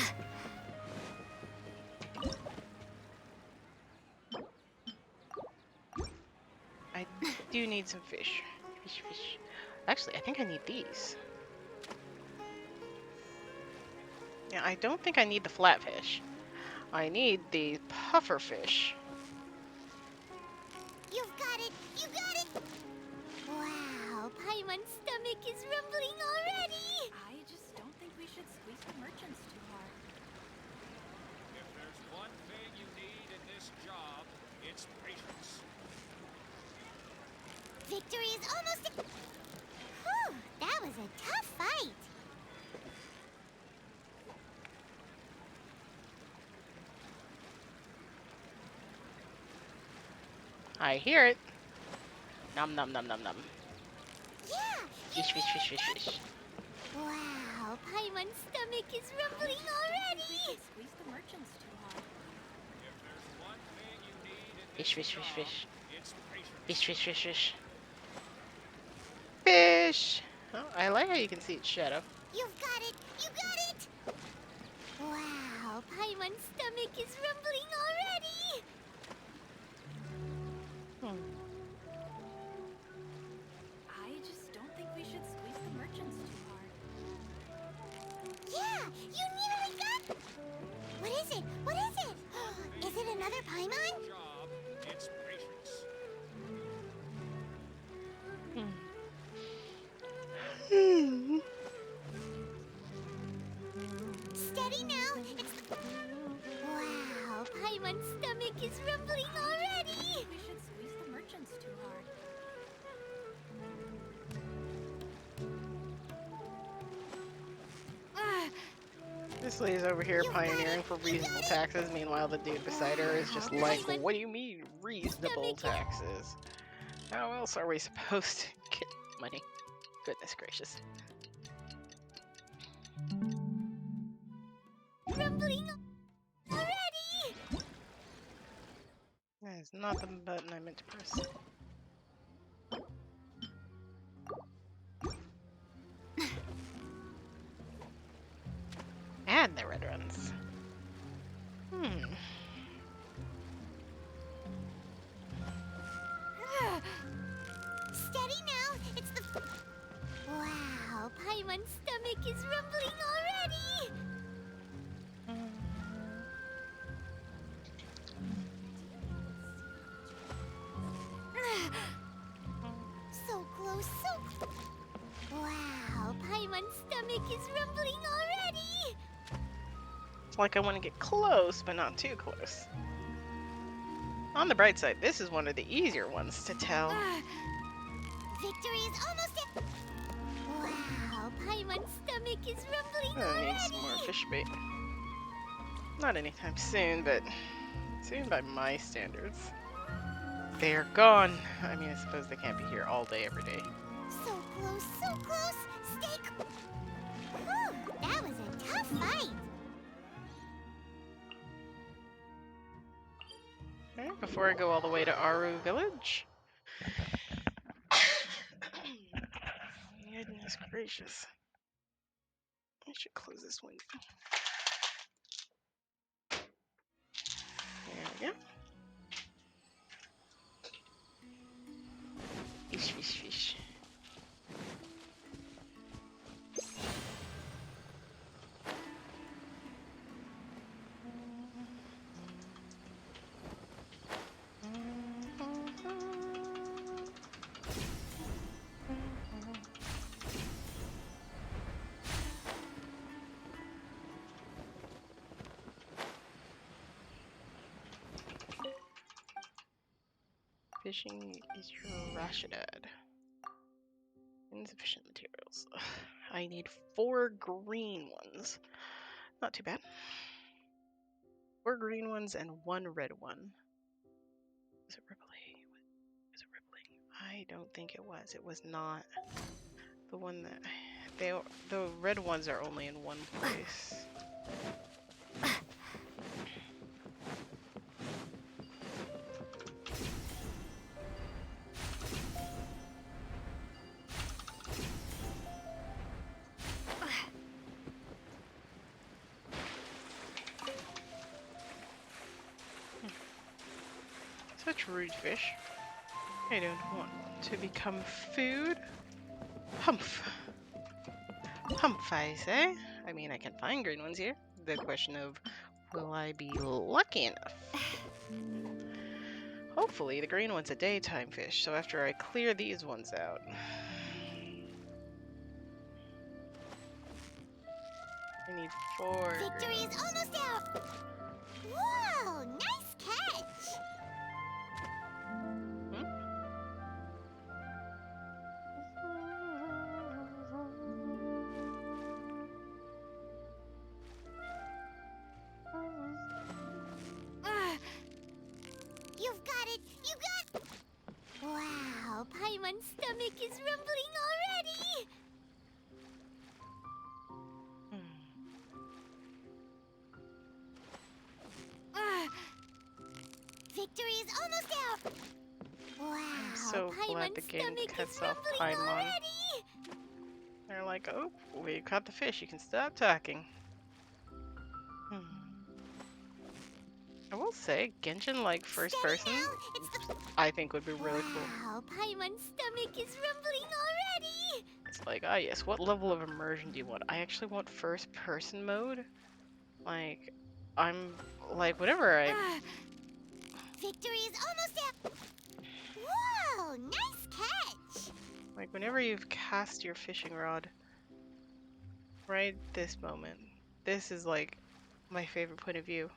I do need some fish. Fish. Actually, I think I need these. Yeah, I don't think I need the flatfish. I need the pufferfish. You've got it! You got it! Wow, Paimon's stomach is rumbling already! I just don't think we should squeeze the merchants too hard. If there's one thing you need in this job, it's patience. Victory is almost... Whew, that was a tough fight. I hear it. Nom nom nom nom nom. Yeah! Fish, fish, fish, fish, fish. Wow, Paimon's stomach is rumbling already! Squeeze the merchants too hard. If there's one thing you need in Fish, this fish, fish, job, fish. it's patience. Fish, fish, fish, fish. Fish! Oh, I like how you can see its shadow. You've got it! You got it! Wow, Paimon's stomach is rumbling already! I just don't think we should squeeze the merchants too hard. Yeah! You nearly got... What is it? What is it? Is it another Paimon? Job, it's patience. Steady now! It's... Wow, Paimon's stomach is rumbling already! We should squeeze the merchants too hard. This lady's over here pioneering for reasonable taxes. Meanwhile, the dude beside her is just like, what do you mean reasonable taxes? How else are we supposed to get money? Goodness gracious. Rumbling already! That is not the button I meant to press. And the red ones. Steady now! It's the... Wow, Paimon's stomach is rumbling already! So close, so... Wow, Paimon's stomach is rumbling already! It's like I want to get close, but not too close. On the bright side, this is one of the easier ones to tell. Victory is almost it! Wow, Paimon's stomach is rumbling I already! need some more fish bait. Not anytime soon, but soon by my standards. They're gone. I mean, I suppose they can't be here all day, every day. So close, so close! Stay Whew, that was a tough fight! Okay, before I go all the way to Aru Village. Goodness gracious. I should close this window. There we go. Fish, fish, fish. Fishing is your Rashidad. Insufficient materials. Ugh, I need 4 green ones. Not too bad. 4 green ones and 1 red one. Was it Ripley? Was it Ripley? I don't think it was. It was not the one that the red ones are only in one place. Such rude fish. I don't want to become food. Humph. Humph, I say. I mean, I can find green ones here. The question of Will I be lucky enough? Hopefully, the green one's a daytime fish, so after I clear these ones out. I need 4. Victory is almost out! Whoa, nice catch! You've got it! You got... Wow, Paimon's stomach is rumbling already! Victory is almost out! Wow, I'm so glad the Paimon's game stomach cuts is off rumbling Paimon. already! They're like, oh, we caught the fish. You can stop talking. I will say, Genshin, like, first person, I think would be really cool. Wow, Paimon's stomach is rumbling already! It's like, ah, yes, what level of immersion do you want? I actually want first person mode. Like, I'm, like, whenever I... Victory is almost out! Whoa, nice catch! Like, whenever you've cast your fishing rod, right this moment, this is, like, my favorite point of view.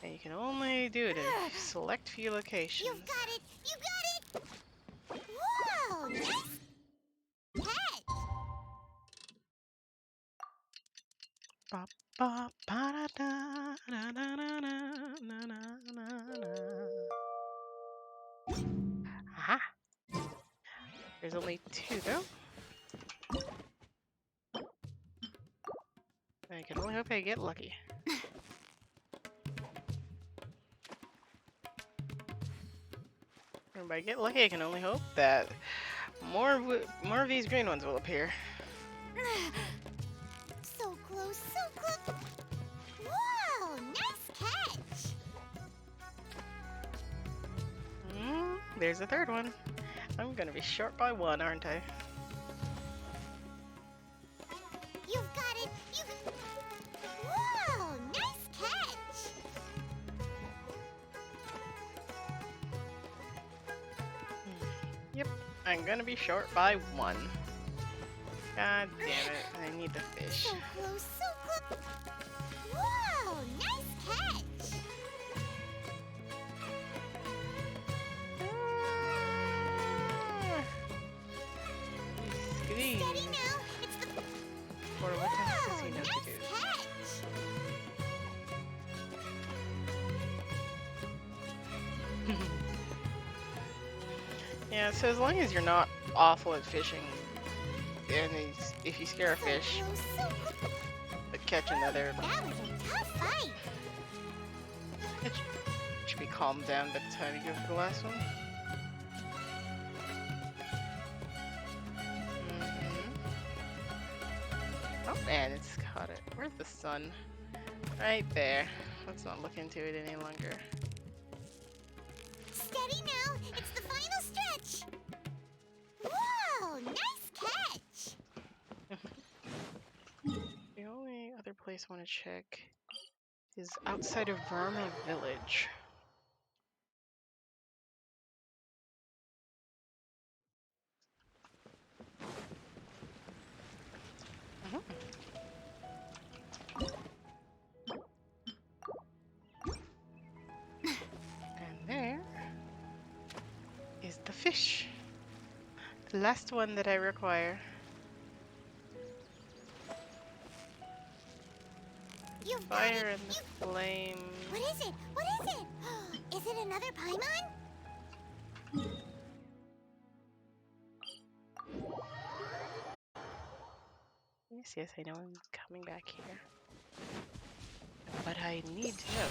And you can only do it in select few locations. You've got it! You got it! Whoa, nice catch! Ba, ba, ba, da, da, da, da, da, da, da, da. Aha! There's only 2 though. I can only hope I get lucky. And by get lucky, I can only hope that more of these green ones will appear. So close, so close! Whoa, nice catch! There's a 3rd one. I'm gonna be short by 1, aren't I? You've got it! You... Whoa, nice catch! Yep, I'm gonna be short by 1. God damn it, I need the fish. So close, so close! Whoa, nice catch! Steady now, it's the... For what task does he know nice to do? catch! Yeah, so as long as you're not awful at fishing, and if you scare a fish, but catch another, That was a tough fight! it should be calmed down by the time you go for the last one. Oh man, it's caught it. Where's the sun? Right there. Let's not look into it any longer. Steady now, it's the final stretch! Whoa, nice catch! The only other place I want to check is outside of Varma Village. And there is the fish. The last one that I require. You've Fire and the flame. What is it? What is it? Is it another Paimon? Yes, yes, I know I'm coming back here. But I need to know.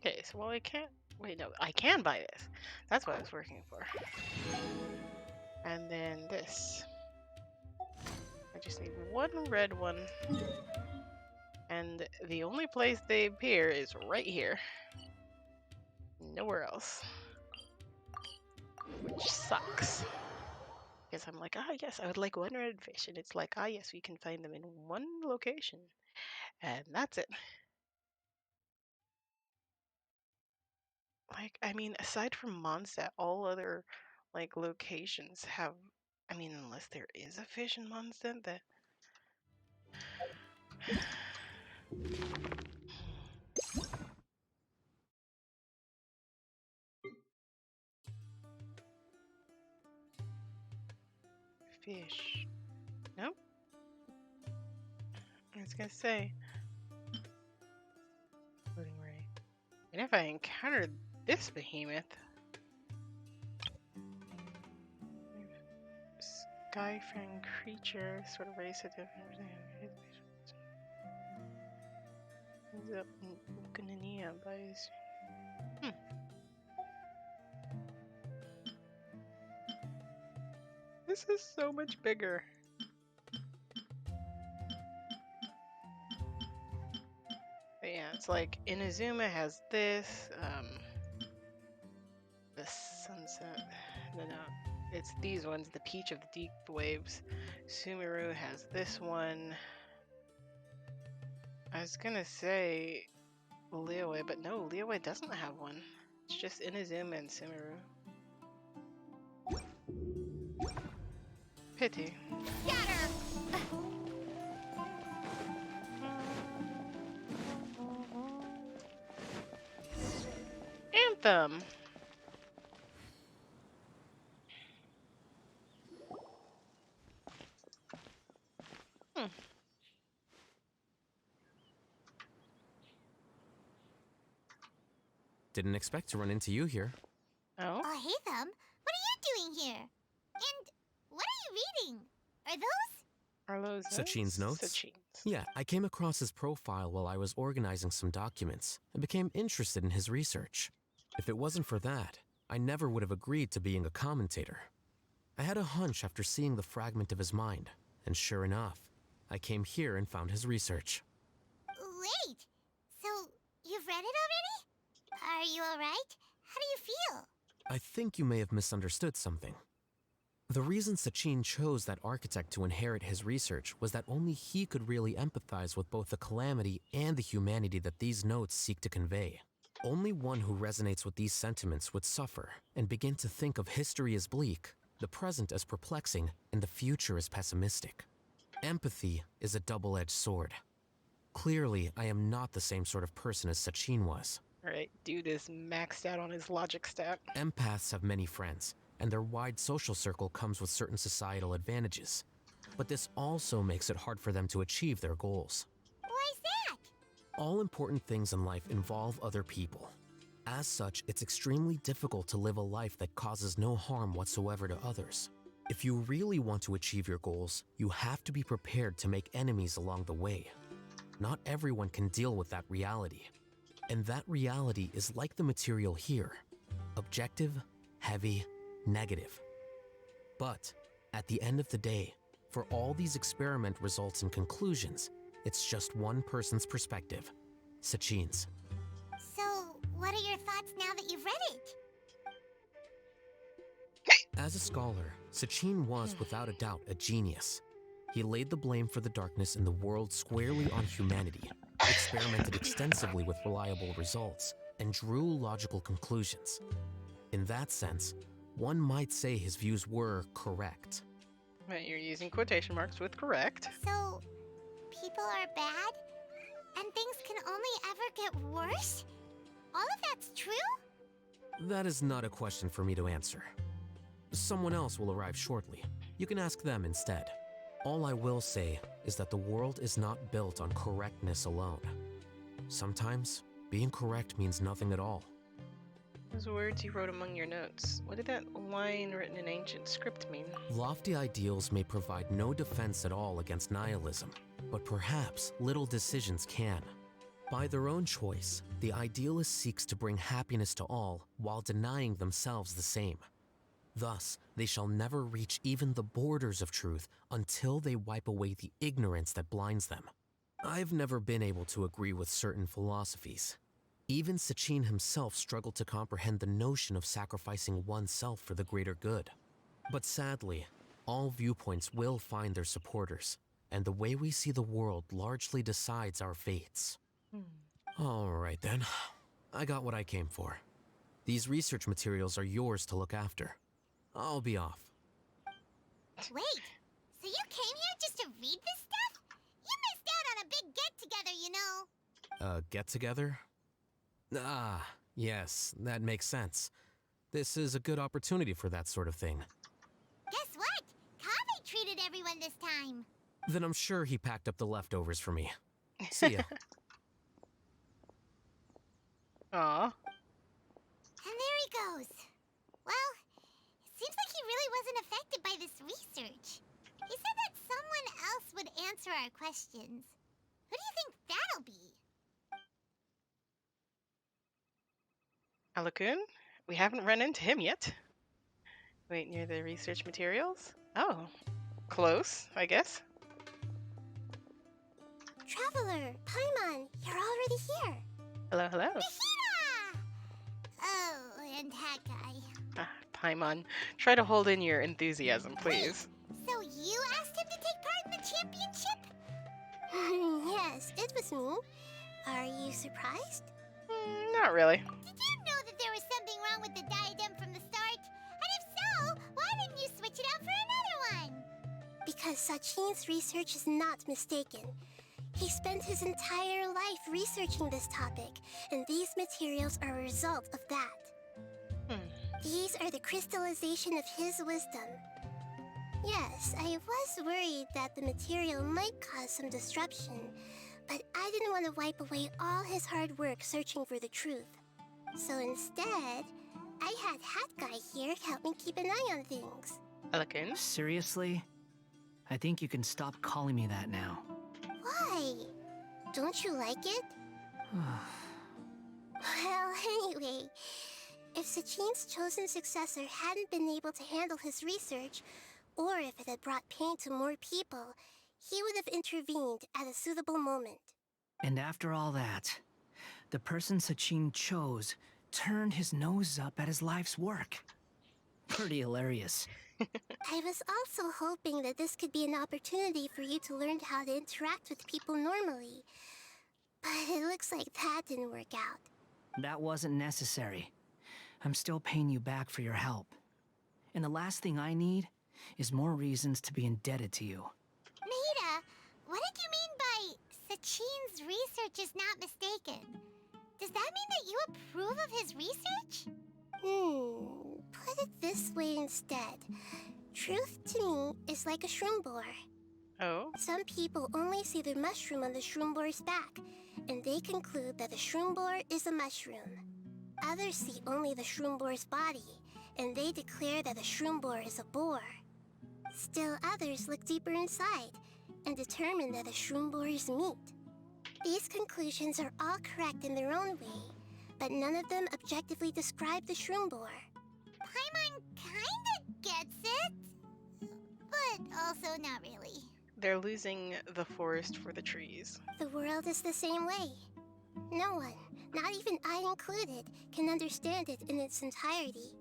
Okay, so while I can't... Wait, no, I can buy this. That's what I was working for. And then this. I just need one red one. And the only place they appear is right here. Nowhere else. Which sucks. Because I'm like, ah, yes, I would like one red fish. And it's like, ah, yes, we can find them in one location. And that's it. Like, I mean, aside from Mondstadt, all other, like, locations have, I mean, unless there is a fish in Mondstadt that... Fish. Nope. I was gonna say. Floating ray. And if I encountered this behemoth... Skyfang creature, sort of race of different... This is so much bigger. But yeah, it's like Inazuma has this, the sunset. No, it's these ones, the Peach of the Deep Waves. Sumeru has this one. I was gonna say Liyue, but no, Liyue doesn't have one. It's just Inazuma and Sumeru. Pity. Anthem! Didn't expect to run into you here. Oh? Oh, hey, Thumb. What are you doing here? And what are you reading? Are those... Sachin's notes? Sachin's. Yeah, I came across his profile while I was organizing some documents and became interested in his research. If it wasn't for that, I never would have agreed to being a commentator. I had a hunch after seeing the fragment of his mind, and sure enough, I came here and found his research. Wait, so you've read it already? Are you alright? How do you feel? I think you may have misunderstood something. The reason Sachin chose that architect to inherit his research was that only he could really empathize with both the calamity and the humanity that these notes seek to convey. Only one who resonates with these sentiments would suffer and begin to think of history as bleak, the present as perplexing, and the future as pessimistic. Empathy is a double-edged sword. Clearly, I am not the same sort of person as Sachin was. Alright, dude is maxed out on his logic stat. Empaths have many friends, and their wide social circle comes with certain societal advantages. But this also makes it hard for them to achieve their goals. Why's that? All important things in life involve other people. As such, it's extremely difficult to live a life that causes no harm whatsoever to others. If you really want to achieve your goals, you have to be prepared to make enemies along the way. Not everyone can deal with that reality. And that reality is like the material here. Objective, heavy, negative. But, at the end of the day, for all these experiment results and conclusions, it's just one person's perspective, Sachin's. So, what are your thoughts now that you've read it? As a scholar, Sachin was without a doubt a genius. He laid the blame for the darkness in the world squarely on humanity, experimented extensively with reliable results, and drew logical conclusions. In that sense, one might say his views were correct. But you're using quotation marks with correct. So, people are bad? And things can only ever get worse? All of that's true? That is not a question for me to answer. Someone else will arrive shortly. You can ask them instead. All I will say is that the world is not built on correctness alone. Sometimes, being correct means nothing at all. Those words you wrote among your notes. What did that line written in ancient script mean? Lofty ideals may provide no defense at all against nihilism, but perhaps little decisions can. By their own choice, the idealist seeks to bring happiness to all while denying themselves the same. Thus, they shall never reach even the borders of truth until they wipe away the ignorance that blinds them. I've never been able to agree with certain philosophies. Even Sachin himself struggled to comprehend the notion of sacrificing oneself for the greater good. But sadly, all viewpoints will find their supporters, and the way we see the world largely decides our fates. All right then, I got what I came for. These research materials are yours to look after. I'll be off. Wait, so you came here just to read this stuff? You missed out on a big get-together, you know. Get-together? Ah, yes, that makes sense. This is a good opportunity for that sort of thing. Guess what? Kaveh treated everyone this time. Then I'm sure he packed up the leftovers for me. See ya. Aw. And there he goes. Well, it seems like he really wasn't affected by this research. He said that someone else would answer our questions. Who do you think that'll be? Alakun? We haven't run into him yet. Wait near the research materials? Oh, close, I guess. Traveler, Paimon, you're already here. Hello, hello. Nahida! Oh, and that guy. Paimon, try to hold in your enthusiasm, please. So you asked him to take part in the championship? Yes, it was me. Are you surprised? Not really. Did you know that there was something wrong with the diadem from the start? And if so, why didn't you switch it out for another one? Because Sachin's research is not mistaken. He spent his entire life researching this topic, and these materials are a result of that. These are the crystallization of his wisdom. Yes, I was worried that the material might cause some disruption, but I didn't want to wipe away all his hard work searching for the truth. So instead, I had Hat Guy here help me keep an eye on things. Alakun? Seriously? I think you can stop calling me that now. Why? Don't you like it? Well, anyway, if Sachin's chosen successor hadn't been able to handle his research, or if it had brought pain to more people, he would have intervened at a suitable moment. And after all that, the person Sachin chose turned his nose up at his life's work. Pretty hilarious. I was also hoping that this could be an opportunity for you to learn how to interact with people normally. But it looks like that didn't work out. That wasn't necessary. I'm still paying you back for your help. And the last thing I need is more reasons to be indebted to you. Nahida, what did you mean by Sachin's research is not mistaken? Does that mean that you approve of his research? Put it this way instead. Truth to me is like a shroom boar. Oh? Some people only see the mushroom on the shroom boar's back, and they conclude that the shroom boar is a mushroom. Others see only the shroom boar's body, and they declare that the shroom boar is a boar. Still others look deeper inside, and determine that the shroom boar is meat. These conclusions are all correct in their own way, but none of them objectively describe the shroom boar. Paimon kinda gets it, but also not really. They're losing the forest for the trees. The world is the same way. No one, not even I included, can understand it in its entirety.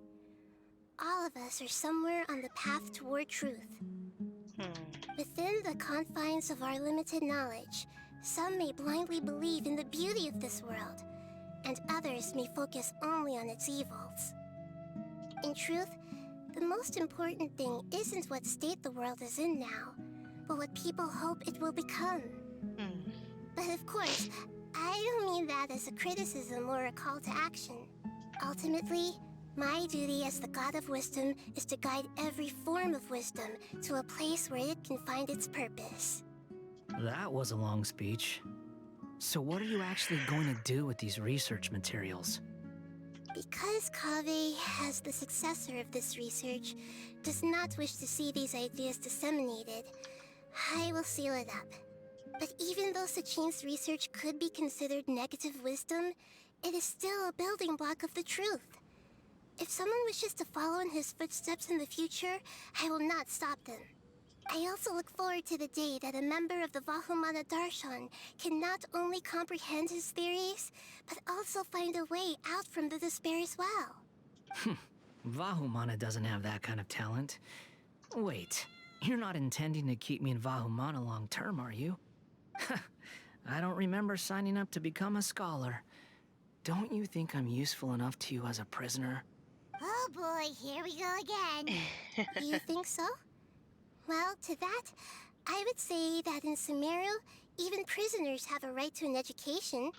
All of us are somewhere on the path toward truth. Within the confines of our limited knowledge, some may blindly believe in the beauty of this world, and others may focus only on its evils. In truth, the most important thing isn't what state the world is in now, but what people hope it will become. But of course, I don't mean that as a criticism or a call to action. Ultimately, my duty as the God of Wisdom is to guide every form of wisdom to a place where it can find its purpose. That was a long speech. So what are you actually going to do with these research materials? Because Kaveh, as the successor of this research, does not wish to see these ideas disseminated, I will seal it up. But even though Sachin's research could be considered negative wisdom, it is still a building block of the truth. If someone wishes to follow in his footsteps in the future, I will not stop them. I also look forward to the day that a member of the Vahumana Darshan can not only comprehend his theories, but also find a way out from the despair as well. Vahumana doesn't have that kind of talent. Wait, you're not intending to keep me in Vahumana long term, are you? I don't remember signing up to become a scholar. Don't you think I'm useful enough to you as a prisoner? Oh boy, here we go again. You think so? Well, to that, I would say that in Sumeru, even prisoners have a right to an education.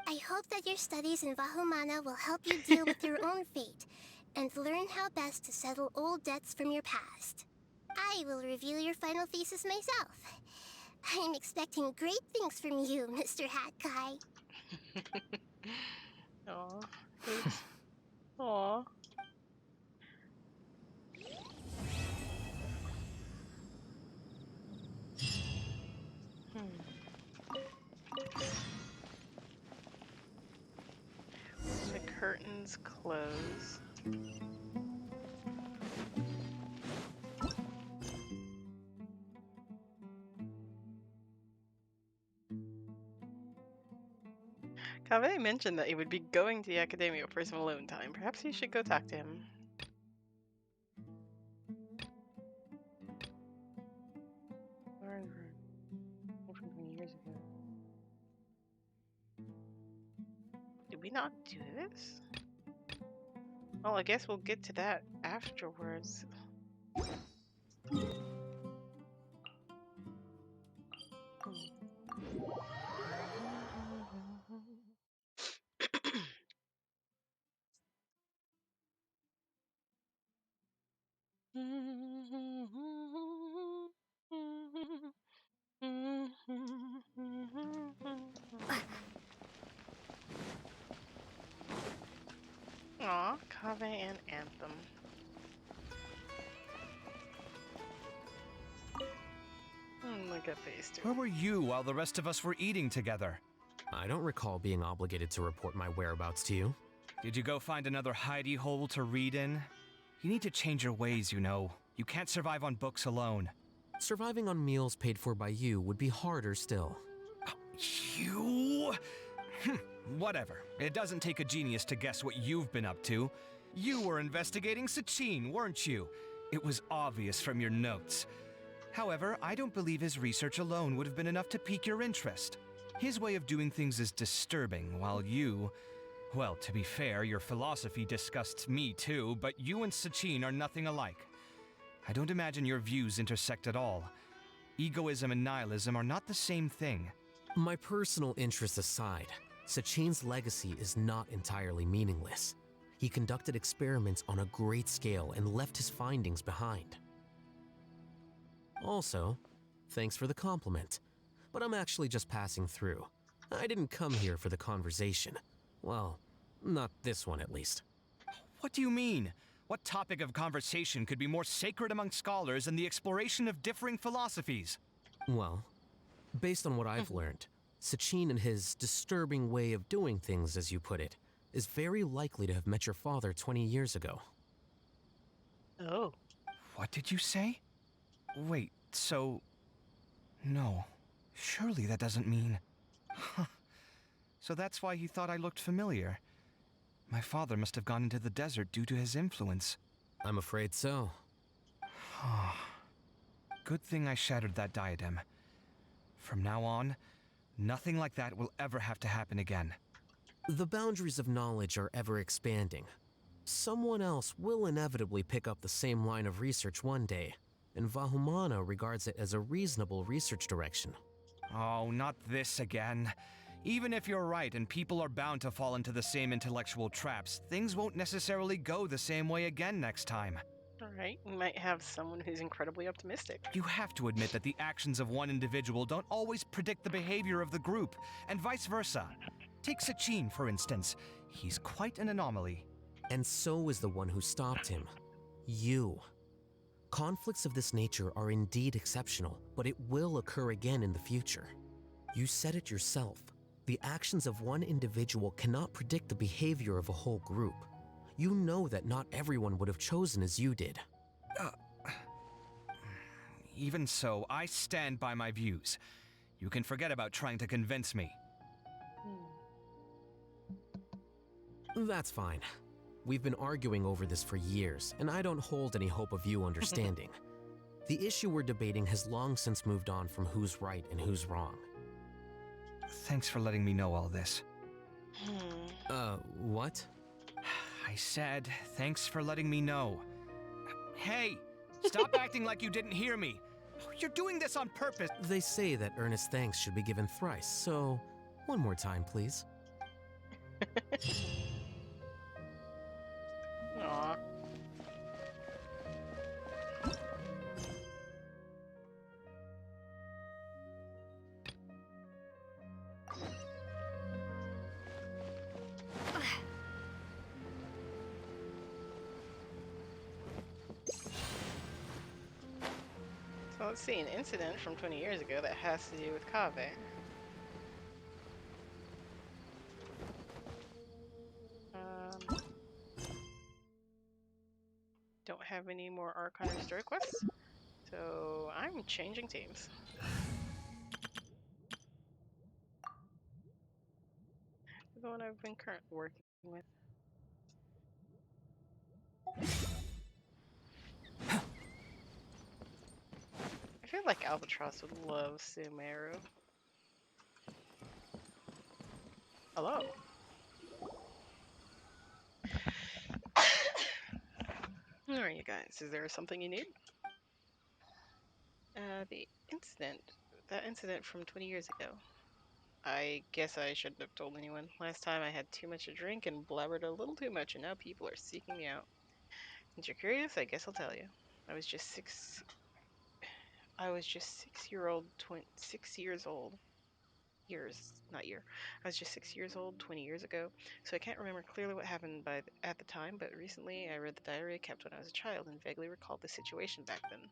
I hope that your studies in Vahumana will help you deal with your own fate, and learn how best to settle old debts from your past. I will review your final thesis myself. I'm expecting great things from you, Mr. Hat Guy. Aw, thanks. Aw. When the curtains close. Kaveh mentioned that he would be going to the Academia for some alone time. Perhaps you should go talk to him. From 20 years ago. Did we not do this? Well, I guess we'll get to that afterwards. Aw, Kaveh and Anthem. Look at these two. Where were you while the rest of us were eating together? I don't recall being obligated to report my whereabouts to you. Did you go find another hidey hole to read in? You need to change your ways, you know. You can't survive on books alone. Surviving on meals paid for by you would be harder still. You? Whatever. It doesn't take a genius to guess what you've been up to. You were investigating Sachin, weren't you? It was obvious from your notes. However, I don't believe his research alone would have been enough to pique your interest. His way of doing things is disturbing, while you... Well, to be fair, your philosophy disgusts me too, but you and Sachin are nothing alike. I don't imagine your views intersect at all. Egoism and nihilism are not the same thing. My personal interests aside, Sachin's legacy is not entirely meaningless. He conducted experiments on a great scale and left his findings behind. Also, thanks for the compliment, but I'm actually just passing through. I didn't come here for the conversation. Well, not this one at least. What do you mean? What topic of conversation could be more sacred among scholars than the exploration of differing philosophies? Well, based on what I've learned, Sachin and his disturbing way of doing things, as you put it, is very likely to have met your father 20 years ago. Oh. What did you say? Wait, so... No. Surely that doesn't mean... Huh. So that's why he thought I looked familiar. My father must have gone into the desert due to his influence. I'm afraid so. Good thing I shattered that diadem. From now on, nothing like that will ever have to happen again. The boundaries of knowledge are ever expanding. Someone else will inevitably pick up the same line of research one day, and Vahumana regards it as a reasonable research direction. Oh, not this again. Even if you're right and people are bound to fall into the same intellectual traps, things won't necessarily go the same way again next time. Alright, we might have someone who's incredibly optimistic. You have to admit that the actions of one individual don't always predict the behavior of the group, and vice versa. Take Sachin, for instance. He's quite an anomaly. And so is the one who stopped him. You. Conflicts of this nature are indeed exceptional, but it will occur again in the future. You said it yourself. The actions of one individual cannot predict the behavior of a whole group. You know that not everyone would have chosen as you did. Even so, I stand by my views. You can forget about trying to convince me. That's fine. We've been arguing over this for years, and I don't hold any hope of you understanding. The issue we're debating has long since moved on from who's right and who's wrong. Thanks for letting me know all this. What? I said, thanks for letting me know. Hey! Stop acting like you didn't hear me! You're doing this on purpose! They say that earnest thanks should be given thrice, so one more time, please. Aw. So let's see, an incident from 20 years ago that has to do with Kaveh. Don't have any more Archon or Story quests, so I'm changing teams. The one I've been currently working with. I feel like Albatross would love Sumeru. Hello. Alright, you guys, is there something you need? That incident from 20 years ago. I guess I shouldn't have told anyone. Last time I had too much to drink and blabbered a little too much, and now people are seeking me out. Since you're curious, I guess I'll tell you. I was just 6 years old. Years, not year. I was just 6 years old 20 years ago, so I can't remember clearly what happened at the time, but recently I read the diary I kept when I was a child and vaguely recalled the situation back then.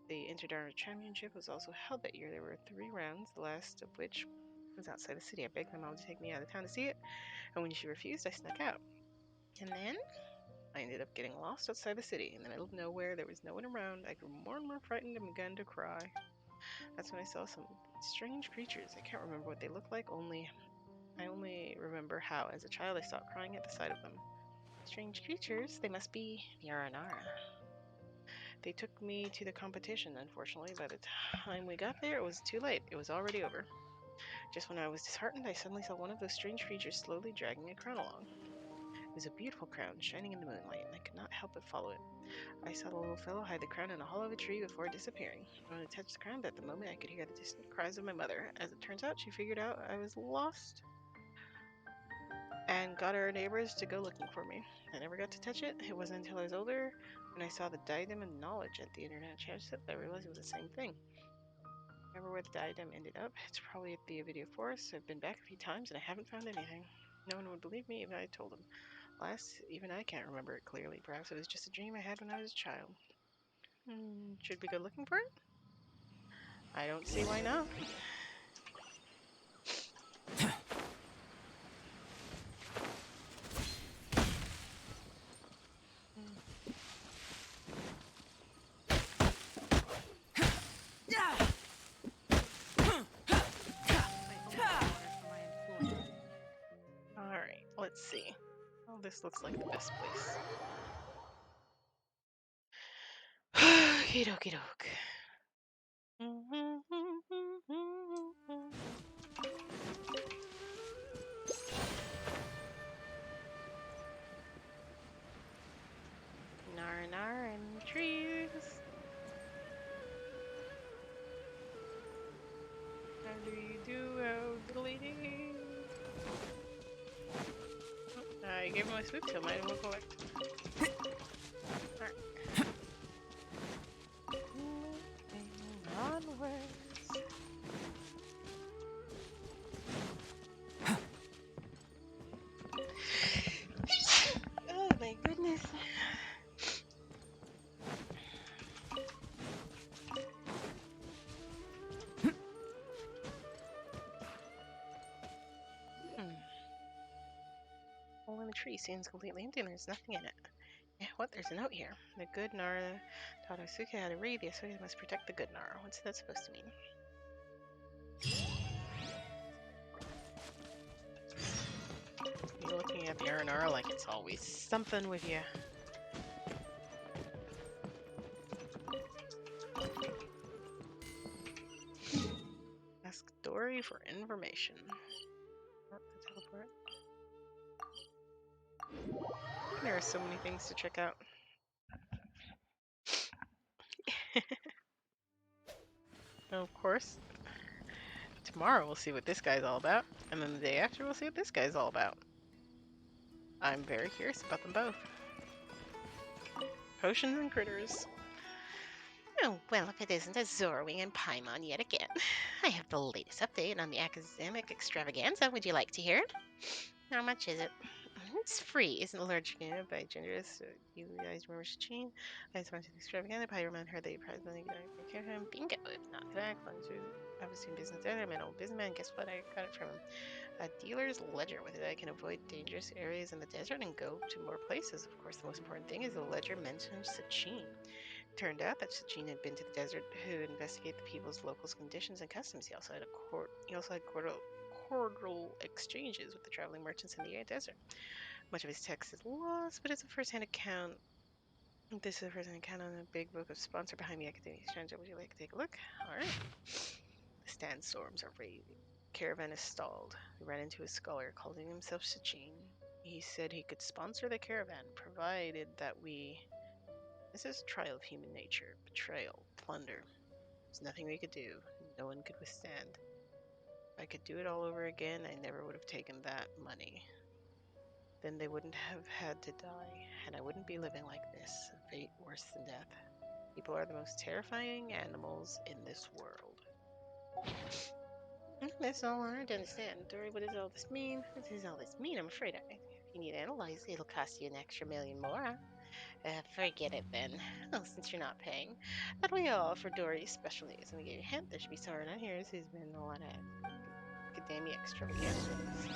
The Interdar Championship was also held that year. There were 3 rounds, the last of which was outside the city. I begged my mom to take me out of town to see it, and when she refused, I snuck out. And then I ended up getting lost outside the city. In the middle of nowhere, there was no one around. I grew more and more frightened and began to cry. That's when I saw some strange creatures. I can't remember what they looked like, I only remember how, as a child, I stopped crying at the sight of them. Strange creatures? They must be Yaranara. They took me to the competition. Unfortunately, by the time we got there, it was too late. It was already over. Just when I was disheartened, I suddenly saw one of those strange creatures slowly dragging a crown along. It was a beautiful crown, shining in the moonlight, and I could not help but follow it. I saw the little fellow hide the crown in a hollow of a tree before disappearing. When I touched the crown, at the moment I could hear the distant cries of my mother. As it turns out, she figured out I was lost and got our neighbors to go looking for me. I never got to touch it. It wasn't until I was older, when I saw the diadem of knowledge at the internet championship, that I realized it was the same thing. Remember where the diadem ended up? It's probably at the Avidia Forest. I've been back a few times and I haven't found anything. No one would believe me even I told them. Alas, even I can't remember it clearly. Perhaps it was just a dream I had when I was a child. Should we go looking for it? I don't see why not. Alright, let's see. Oh, this looks like the best place. Okie dokie doke. Nar and trees. How do you do, diddly dee? I gave him my swoop tail, might as well collect. Alright. Onwards. Oh my goodness. tree seems completely empty and there's nothing in it. Yeah, what? There's a note here. The good Nara taught Asuka how to read. The Asuka must protect the good Nara. What's that supposed to mean? You're looking at the R&R like it's always something with you. Ask Dory for information. Oh, the teleport. There are so many things to check out. Of course, tomorrow we'll see what this guy's all about, and then the day after we'll see what this guy's all about. I'm very curious about them both. Potions and critters. Oh, well, if it isn't a Zorwing and Paimon yet again. I have the latest update on the academic extravaganza. Would you like to hear it? How much is it? It's free. Isn't allergic by Genders. You guys remember Sheen? I just went to the extravaganza. Pyroman heard that you probably going to care for him. Bingo. If not, that I've seen business there. I'm an old businessman. Guess what? I got it from him. A dealer's ledger. With it, I can avoid dangerous areas in the desert and go to more places. Of course, the most important thing is the ledger mentions Sachin. Turned out that Sachin had been to the desert to investigate the people's local conditions and customs. He also had cordial exchanges with the traveling merchants in the desert. Much of his text is lost, but it's a first-hand account. This is a first-hand account on a big book of sponsor behind the academic exchange. Would you like to take a look? All right. The sandstorms are raising. Caravan is stalled. We ran into a scholar calling himself Sachin. He said he could sponsor the caravan, provided that we... This is a trial of human nature. Betrayal. Plunder. There's nothing we could do. No one could withstand. If I could do it all over again, I never would have taken that money. Then they wouldn't have had to die, and I wouldn't be living like this, a fate worse than death. People are the most terrifying animals in this world. That's all I don't understand. Dory, what does all this mean? What does all this mean? I'm afraid if you need to analyze it, it'll cost you an extra million more, huh? Forget it then. Oh, since you're not paying. That we offer Dory's special news. Let me give you a hint. There should be someone around here who's been a lot of academia extravaganzas.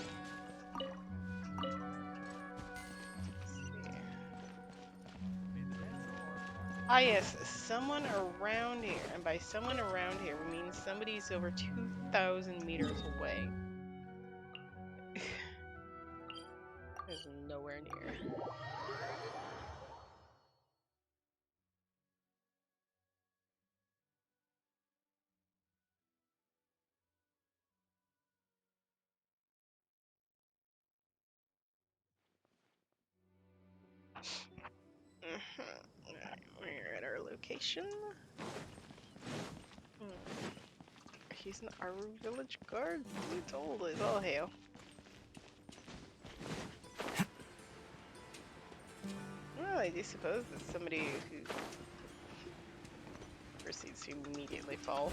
Ah, yes, someone around here. And by someone around here, we mean somebody's over 2,000 meters away. Is nowhere near. Alright, we're at our location. He's our village guard. We told it. All hail. Well, I do suppose that somebody who proceeds to immediately fall.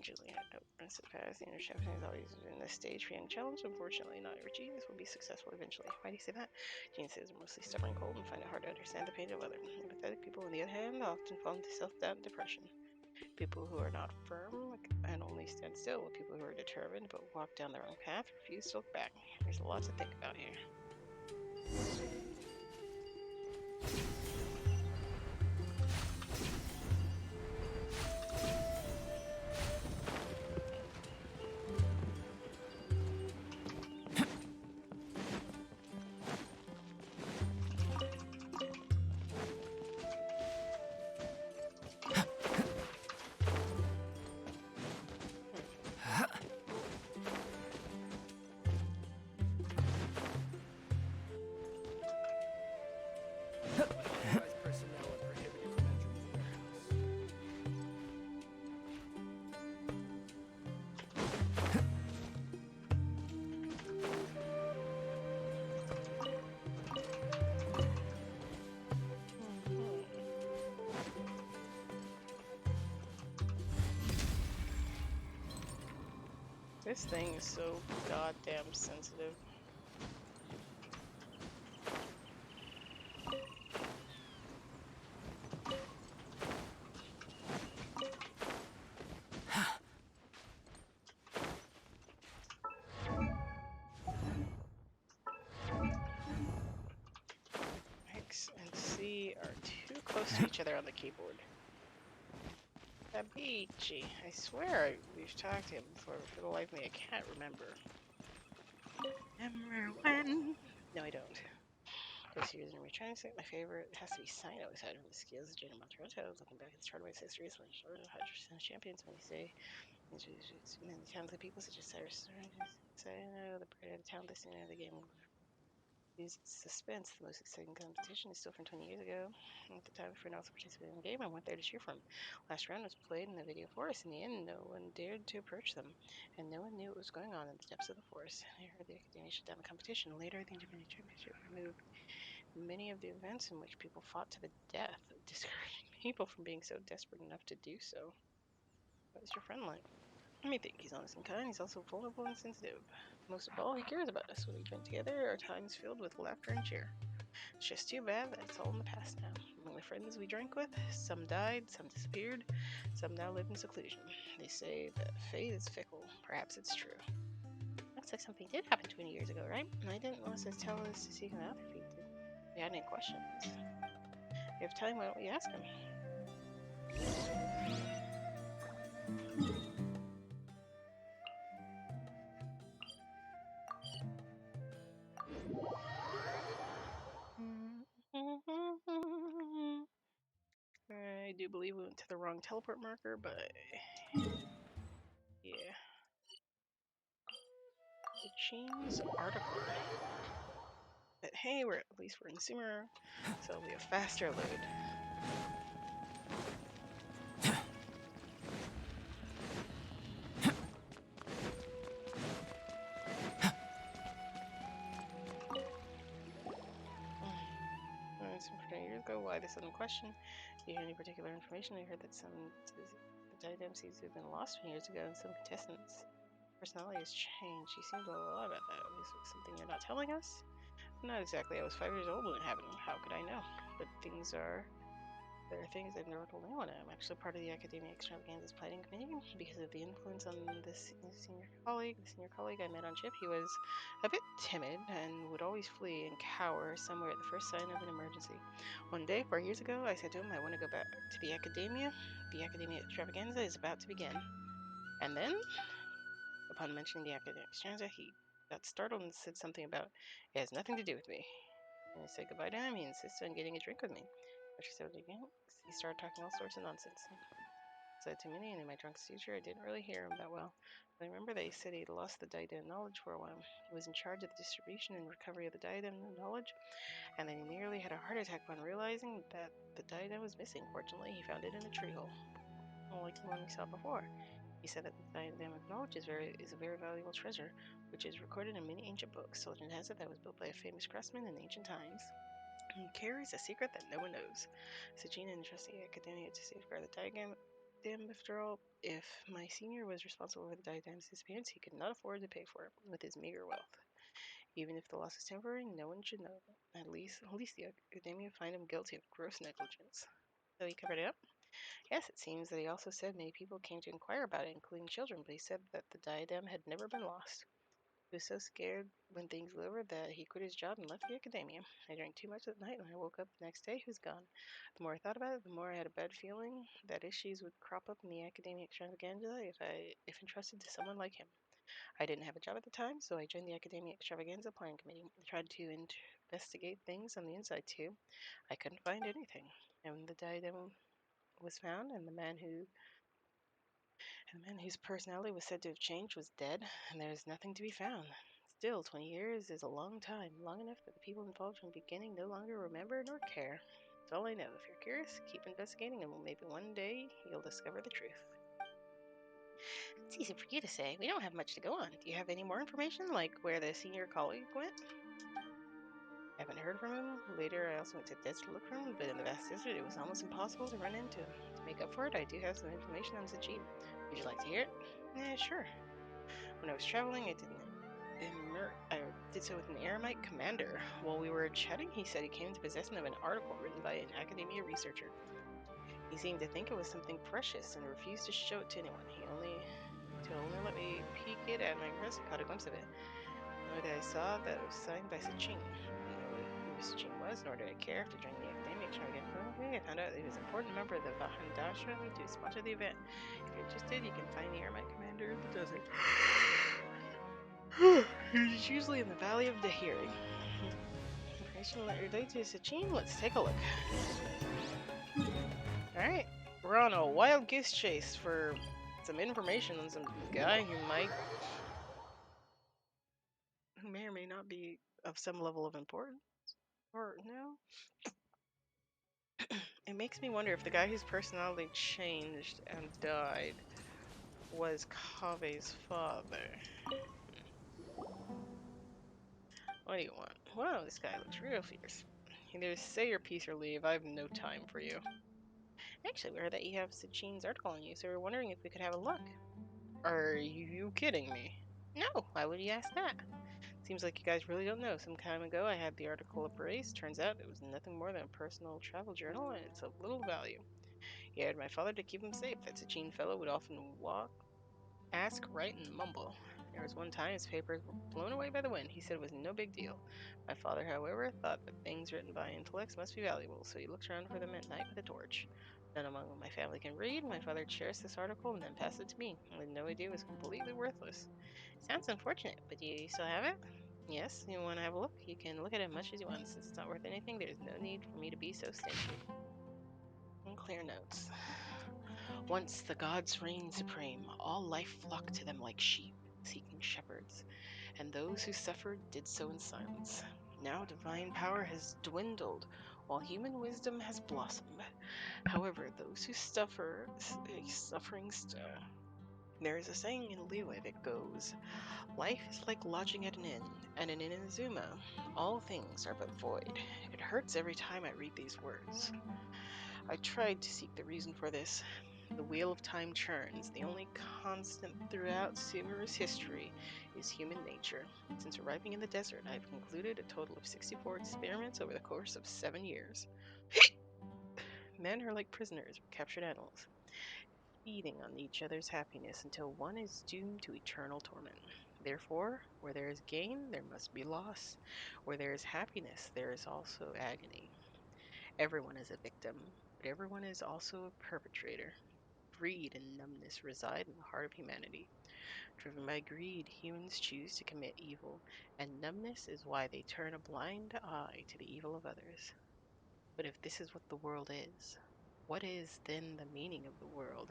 Juliet, Princess Pass, the interception is always in this stage for young challenge. Unfortunately, not every genius will be successful eventually. Why do you say that? Geniuses are mostly stubborn, cold, and find it hard to understand the pain of others. Empathetic people, on the other hand, often fall into self-doubt and depression. People who are not firm and only stand still, people who are determined but walk down their own path, refuse to look back. There's a lot to think about here. This thing is so goddamn sensitive. next to each other on the keyboard. Tabichi. I swear we've talked to him before, but for the life of me, I can't remember. Remember when? No, I don't. This year's in return, my favorite has to be Sino, aside from his skills as General Monteroto. Looking back at the tournament's history, it's one of the 100% champions when you say many talented people such as Cyrus Sino, the brand of talent this of the game use suspense. The most exciting competition is still from 20 years ago. At the time, a friend also participated in the game. I went there to cheer for him. Last round was played in the video forest. In the end, no one dared to approach them, and no one knew what was going on in the depths of the forest. I heard the Academia shut down the competition. Later, the Intermediate Championship removed many of the events in which people fought to the death, discouraging people from being so desperate enough to do so. What is your friend like? I think he's honest and kind. He's also vulnerable and sensitive. Most of all, he cares about us. When we drink together, our time's filled with laughter and cheer. It's just too bad that it's all in the past now. Among the friends we drank with, some died, some disappeared, some now live in seclusion. They say that fate is fickle. Perhaps it's true. Looks like something did happen 20 years ago, right? And I didn't want us to tell us to seek him out if we had any questions. If you have time, why don't we ask him? I do believe we went to the wrong teleport marker, but yeah. James article. But hey, at least we're in Sumer, so it'll be a faster load. Some years ago, why this sudden question? Do you hear any particular information? I heard that the diadem seems to have been lost 20 years ago, and some contestants' personality has changed. You seemed to know a lot about that. Is it something you're not telling us? Not exactly. I was 5 years old when it happened. How could I know? But there are things I've never told anyone. I'm actually part of the Academia Extravaganza's planning committee because of the influence on this senior colleague. The senior colleague I met on ship, he was a bit timid and would always flee and cower somewhere at the first sign of an emergency. One day, 4 years ago, I said to him, I want to go back to the Academia. The Academia Extravaganza is about to begin. And then, upon mentioning the Academia Extravaganza, he got startled and said something about, it has nothing to do with me. When I said goodbye to him, he insisted on getting a drink with me. She said again, he started talking all sorts of nonsense. Said too many, and in my drunk seizure, I didn't really hear him that well. But I remember that he said he'd lost the diadem knowledge for a while. He was in charge of the distribution and recovery of the diadem knowledge, and then he nearly had a heart attack upon realizing that the diadem was missing. Fortunately, he found it in a tree hole, like the one we saw before. He said that the diadem of knowledge is a very valuable treasure, which is recorded in many ancient books. Legend has it that it was built by a famous craftsman in ancient times. He carries a secret that no one knows. Sajina entrusted the Academia to safeguard the diadem. After all, if my senior was responsible for the diadem's disappearance, he could not afford to pay for it with his meager wealth. Even if the loss is temporary, no one should know. At least the Academia find him guilty of gross negligence. So he covered it up? Yes, it seems that he also said many people came to inquire about it, including children, but he said that the diadem had never been lost. He was so scared when things were over that he quit his job and left the Academia. I drank too much at night, and when I woke up the next day, he was gone. The more I thought about it, the more I had a bad feeling that issues would crop up in the Academia Extravaganza if entrusted to someone like him. I didn't have a job at the time, so I joined the Academia Extravaganza Planning Committee. I tried to investigate things on the inside, too. I couldn't find anything. And when the diadem was found, and the man whose personality was said to have changed was dead, and there is nothing to be found. Still, 20 years is a long time, long enough that the people involved from the beginning no longer remember nor care. That's all I know. If you're curious, keep investigating, and maybe one day you'll discover the truth. It's easy for you to say. We don't have much to go on. Do you have any more information, like where the senior colleague went? I haven't heard from him. Later, I also went to the desert to look for him, but in the vast desert, it was almost impossible to run into him. To make up for it, I do have some information on Sajid. Would you like to hear it? Yeah, sure. When I was traveling, I did so with an Aramite commander. While we were chatting, he said he came into possession of an article written by an academia researcher. He seemed to think it was something precious and refused to show it to anyone. He only let me peek it at my wrist and caught a glimpse of it. Nor did I saw that it was signed by Sachin. I didn't know who Sachin was, nor did I care if to join the academia extravaganza. Okay, I found out he was an important member of the Vahandashram to sponsor the event. If you're interested, you can find the Airmite commander in the desert. He's usually in the Valley of Dahiri. Information related to Sachin? Let's take a look. Alright, we're on a wild goose chase for some information on some guy who may or may not be of some level of importance. Or no? It makes me wonder if the guy whose personality changed and died was Kave's father. What do you want? Wow, this guy looks real fierce. Either say your piece or leave. I have no time for you. Actually, we heard that you have Sachin's article on you, so we're wondering if we could have a look. Are you kidding me? No, why would you ask that? Seems like you guys really don't know. Some time ago, I had the article appraised. Turns out it was nothing more than a personal travel journal, and it's of little value. He hired my father to keep him safe. That Sachin fellow would often walk, ask, write, and mumble. There was one time his papers were blown away by the wind. He said it was no big deal. My father, however, thought that things written by intellects must be valuable, so he looked around for them at night with a torch. None among my family can read. My father cherished this article and then passed it to me. I had no idea it was completely worthless. Sounds unfortunate, but do you still have it? Yes, you want to have a look? You can look at it as much as you want. Since it's not worth anything, there's no need for me to be so stingy. Unclear notes. Once the gods reigned supreme, all life flocked to them like sheep, seeking shepherds, and those who suffered did so in silence. Now divine power has dwindled, while human wisdom has blossomed. However, those who suffer, suffering still. There is a saying in Liyue that goes, life is like lodging at an inn, and an inn in Zuma. All things are but void. It hurts every time I read these words. I tried to seek the reason for this. The wheel of time churns. The only constant throughout Sumer's history is human nature. Since arriving in the desert, I have concluded a total of 64 experiments over the course of 7 years. Men are like prisoners or captured animals, feeding on each other's happiness until one is doomed to eternal torment. Therefore, where there is gain, there must be loss. Where there is happiness, there is also agony. Everyone is a victim, but everyone is also a perpetrator. Greed and numbness reside in the heart of humanity. Driven by greed, humans choose to commit evil, and numbness is why they turn a blind eye to the evil of others. But if this is what the world is, what is then the meaning of the world?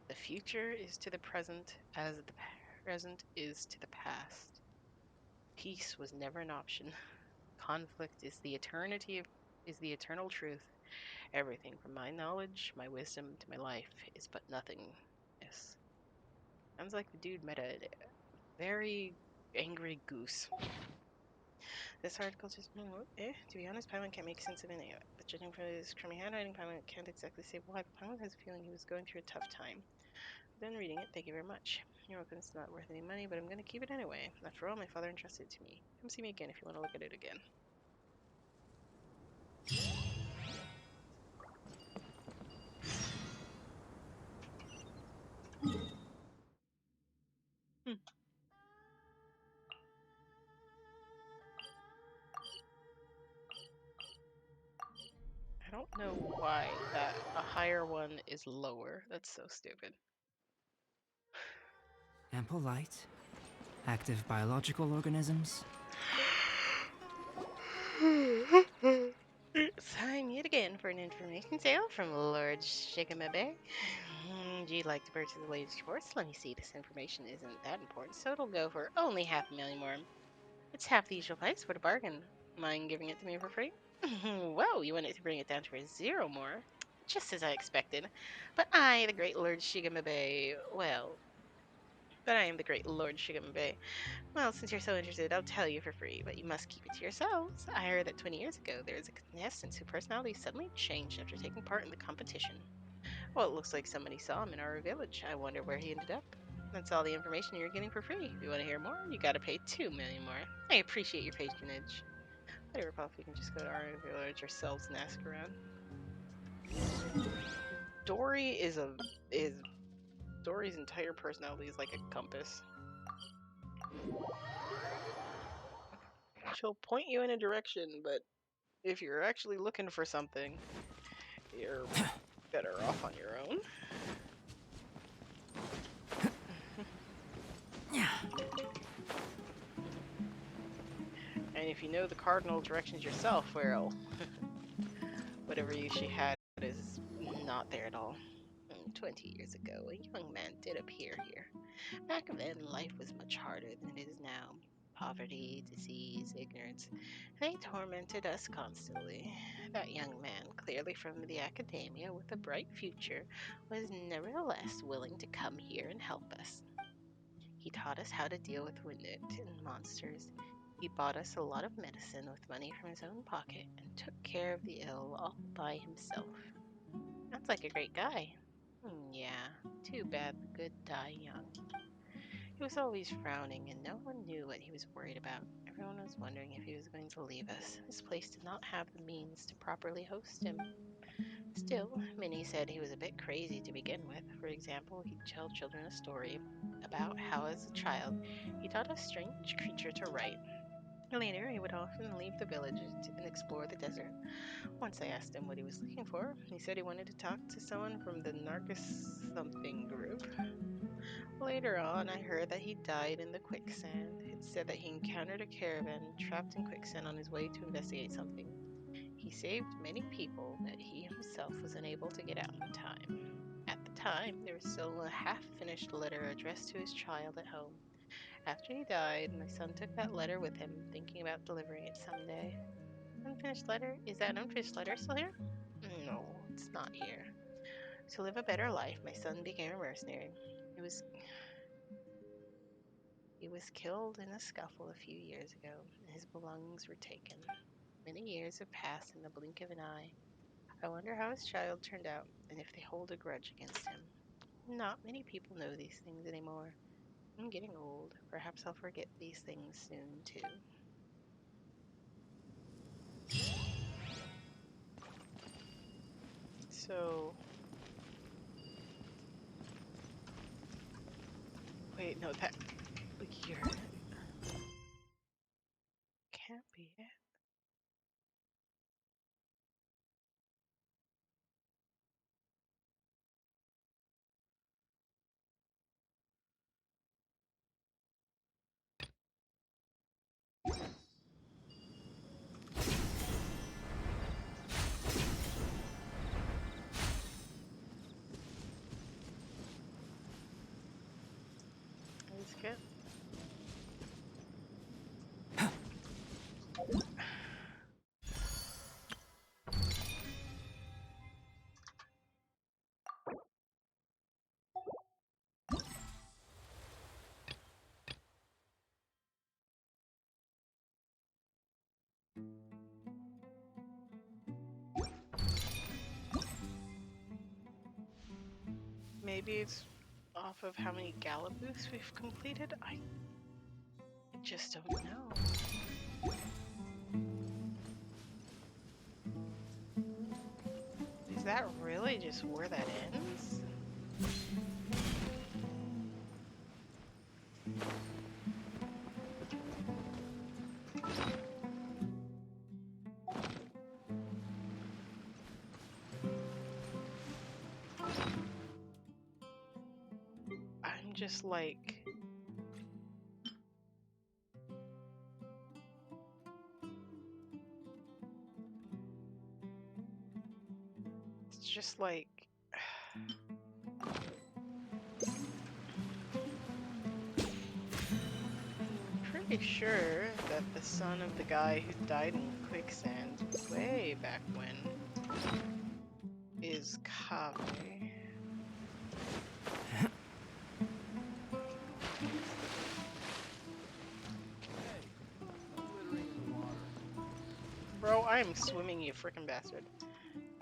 The future is to the present as the present is to the past. Peace was never an option. Conflict is the the eternal truth. Everything from my knowledge, my wisdom, to my life is but nothingness. Sounds like the dude met a very angry goose. This article just, to be honest, Paimon can't make sense of any of it. But judging from his crummy handwriting, Paimon can't exactly say why, but Paimon has a feeling he was going through a tough time. Then reading it, thank you very much. You're welcome, it's not worth any money, but I'm going to keep it anyway. After all, my father entrusted it to me. Come see me again if you want to look at it again. I don't know why that a higher one is lower. That's so stupid. Ample light, active biological organisms. It's time yet again for an information sale from Lord Shigamabe. Do you like to purchase the latest course? Let me see. This information isn't that important, so it'll go for only 500,000 more. It's half the usual price. What a bargain. Mind giving it to me for free? Whoa, you wanted to bring it down to a 0 more? Just as I expected. But I, the great Lord Shigamabe, but I am the great Lord Shigamabe. Well, since you're so interested, I'll tell you for free, but you must keep it to yourselves. I heard that 20 years ago there was a contestant whose personality suddenly changed after taking part in the competition. Well, it looks like somebody saw him in our village. I wonder where he ended up. That's all the information you're getting for free. If you want to hear more, you gotta pay 2 million more. I appreciate your patronage. Whatever, Puff, you can just go to our village yourselves and ask around. Dory is Dory's entire personality is like a compass. She'll point you in a direction, but if you're actually looking for something, You're better off on your own. And if you know the cardinal directions yourself, well, whatever use she had is not there at all. 20 years ago, a young man did appear here. Back then, life was much harder than it is now. Poverty, disease, ignorance, they tormented us constantly. That young man, clearly from the academia with a bright future, was nevertheless willing to come here and help us. He taught us how to deal with wounded and monsters. He bought us a lot of medicine with money from his own pocket and took care of the ill all by himself. Sounds like a great guy. Yeah, too bad the good die young. He was always frowning, and no one knew what he was worried about. Everyone was wondering if he was going to leave us. This place did not have the means to properly host him. Still, many said he was a bit crazy to begin with. For example, he'd tell children a story about how, as a child, he taught a strange creature to write. Later, he would often leave the village and explore the desert. Once I asked him what he was looking for, he said he wanted to talk to someone from the Narcus something group. Later on, I heard that he died in the quicksand. It said that he encountered a caravan trapped in quicksand on his way to investigate something. He saved many people, but he himself was unable to get out in time. At the time, there was still a half-finished letter addressed to his child at home. After he died, my son took that letter with him, thinking about delivering it someday. Unfinished letter? Is that unfinished letter still here? No, it's not here. To live a better life, my son became a mercenary. He was He was killed in a scuffle a few years ago, and his belongings were taken. Many years have passed in the blink of an eye. I wonder how his child turned out, and if they hold a grudge against him. Not many people know these things anymore. I'm getting old. Perhaps I'll forget these things soon, too. So... Wait, no, that... Here... Can't be it. Let's get... Maybe it's off of how many gala booths we've completed? I just don't know. Is that really just where that ends? I'm just like... It's just like... Pretty sure that the son of the guy who died in quicksand way back when is Kaveh. Bro, I am swimming, you frickin' bastard.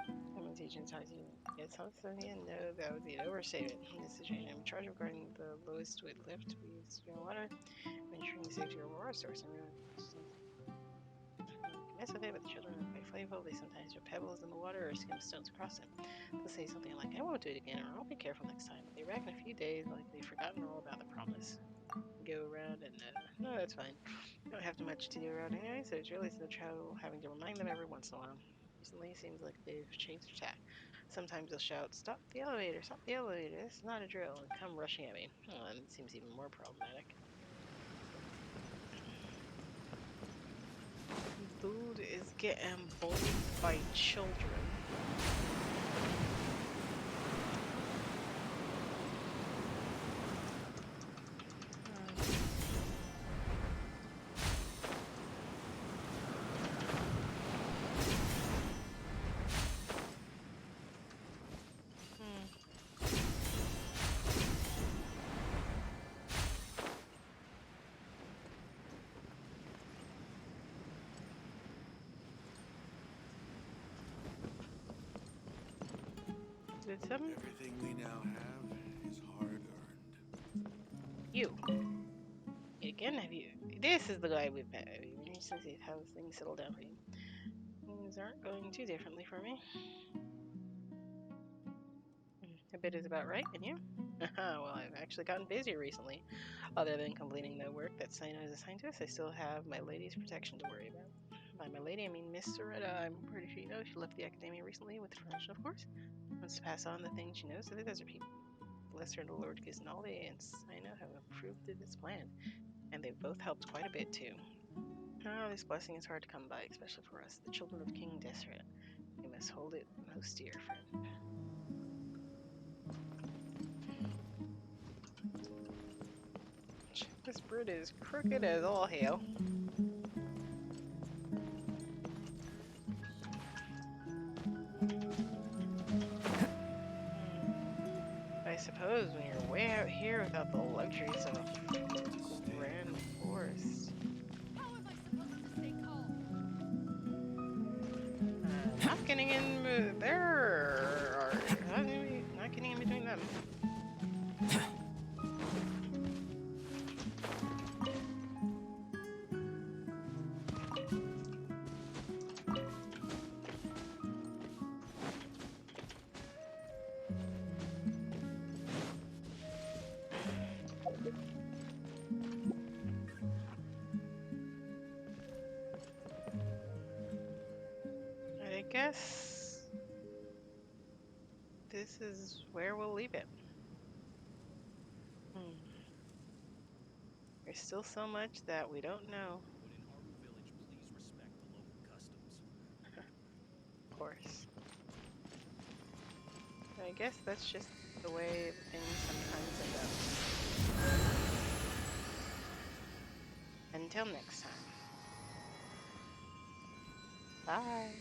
I'm teaching ties you. It's something you know that would be an overstatement in this situation. I'm in charge of guarding the lowest weight lift. We use your water, ensuring the safety of your water source. And mess with it, but the children are quite playful. They sometimes throw pebbles in the water or skim stones across it. They'll say something like, I won't do it again, or I'll be careful next time. They reckon a few days like they've forgotten all about the promise. Go around and, no, that's fine. You don't have too much to do around anyway, so it's really no trouble having to remind them every once in a while. You recently. Seems like they've changed their tack. Sometimes they'll shout, "Stop the elevator! Stop the elevator! This is not a drill!" and come rushing at me. Oh, and it seems even more problematic. Dude is getting bullied by children. Did something? Everything we now have is hard earned. You. Again, have you? This is the guy we've met. We need to see how things settle down for you. Things aren't going too differently for me. A bit is about right, and you? Well, I've actually gotten busier recently. Other than completing the work that Sino is assigned to us, I still have my lady's protection to worry about. By my lady, I mean Miss Soretta. I'm pretty sure you know she left the academia recently with permission, of course. Wants to pass on the things she knows to the desert people. Bless her and the Lord Kisnaldi and Sino have approved of this plan, and they've both helped quite a bit too. Oh, this blessing is hard to come by, especially for us, the children of King Deseret. We must hold it most dear, friend. This bird is crooked as all hell. I suppose when you're way out here without the luxuries of a grand forest. Not getting in there, or not getting in between them. I guess this is where we'll leave it. There's still so much that we don't know. Would in Haru Village please respect the local customs? Of course. I guess that's just the way things sometimes end up. Until next time. Bye.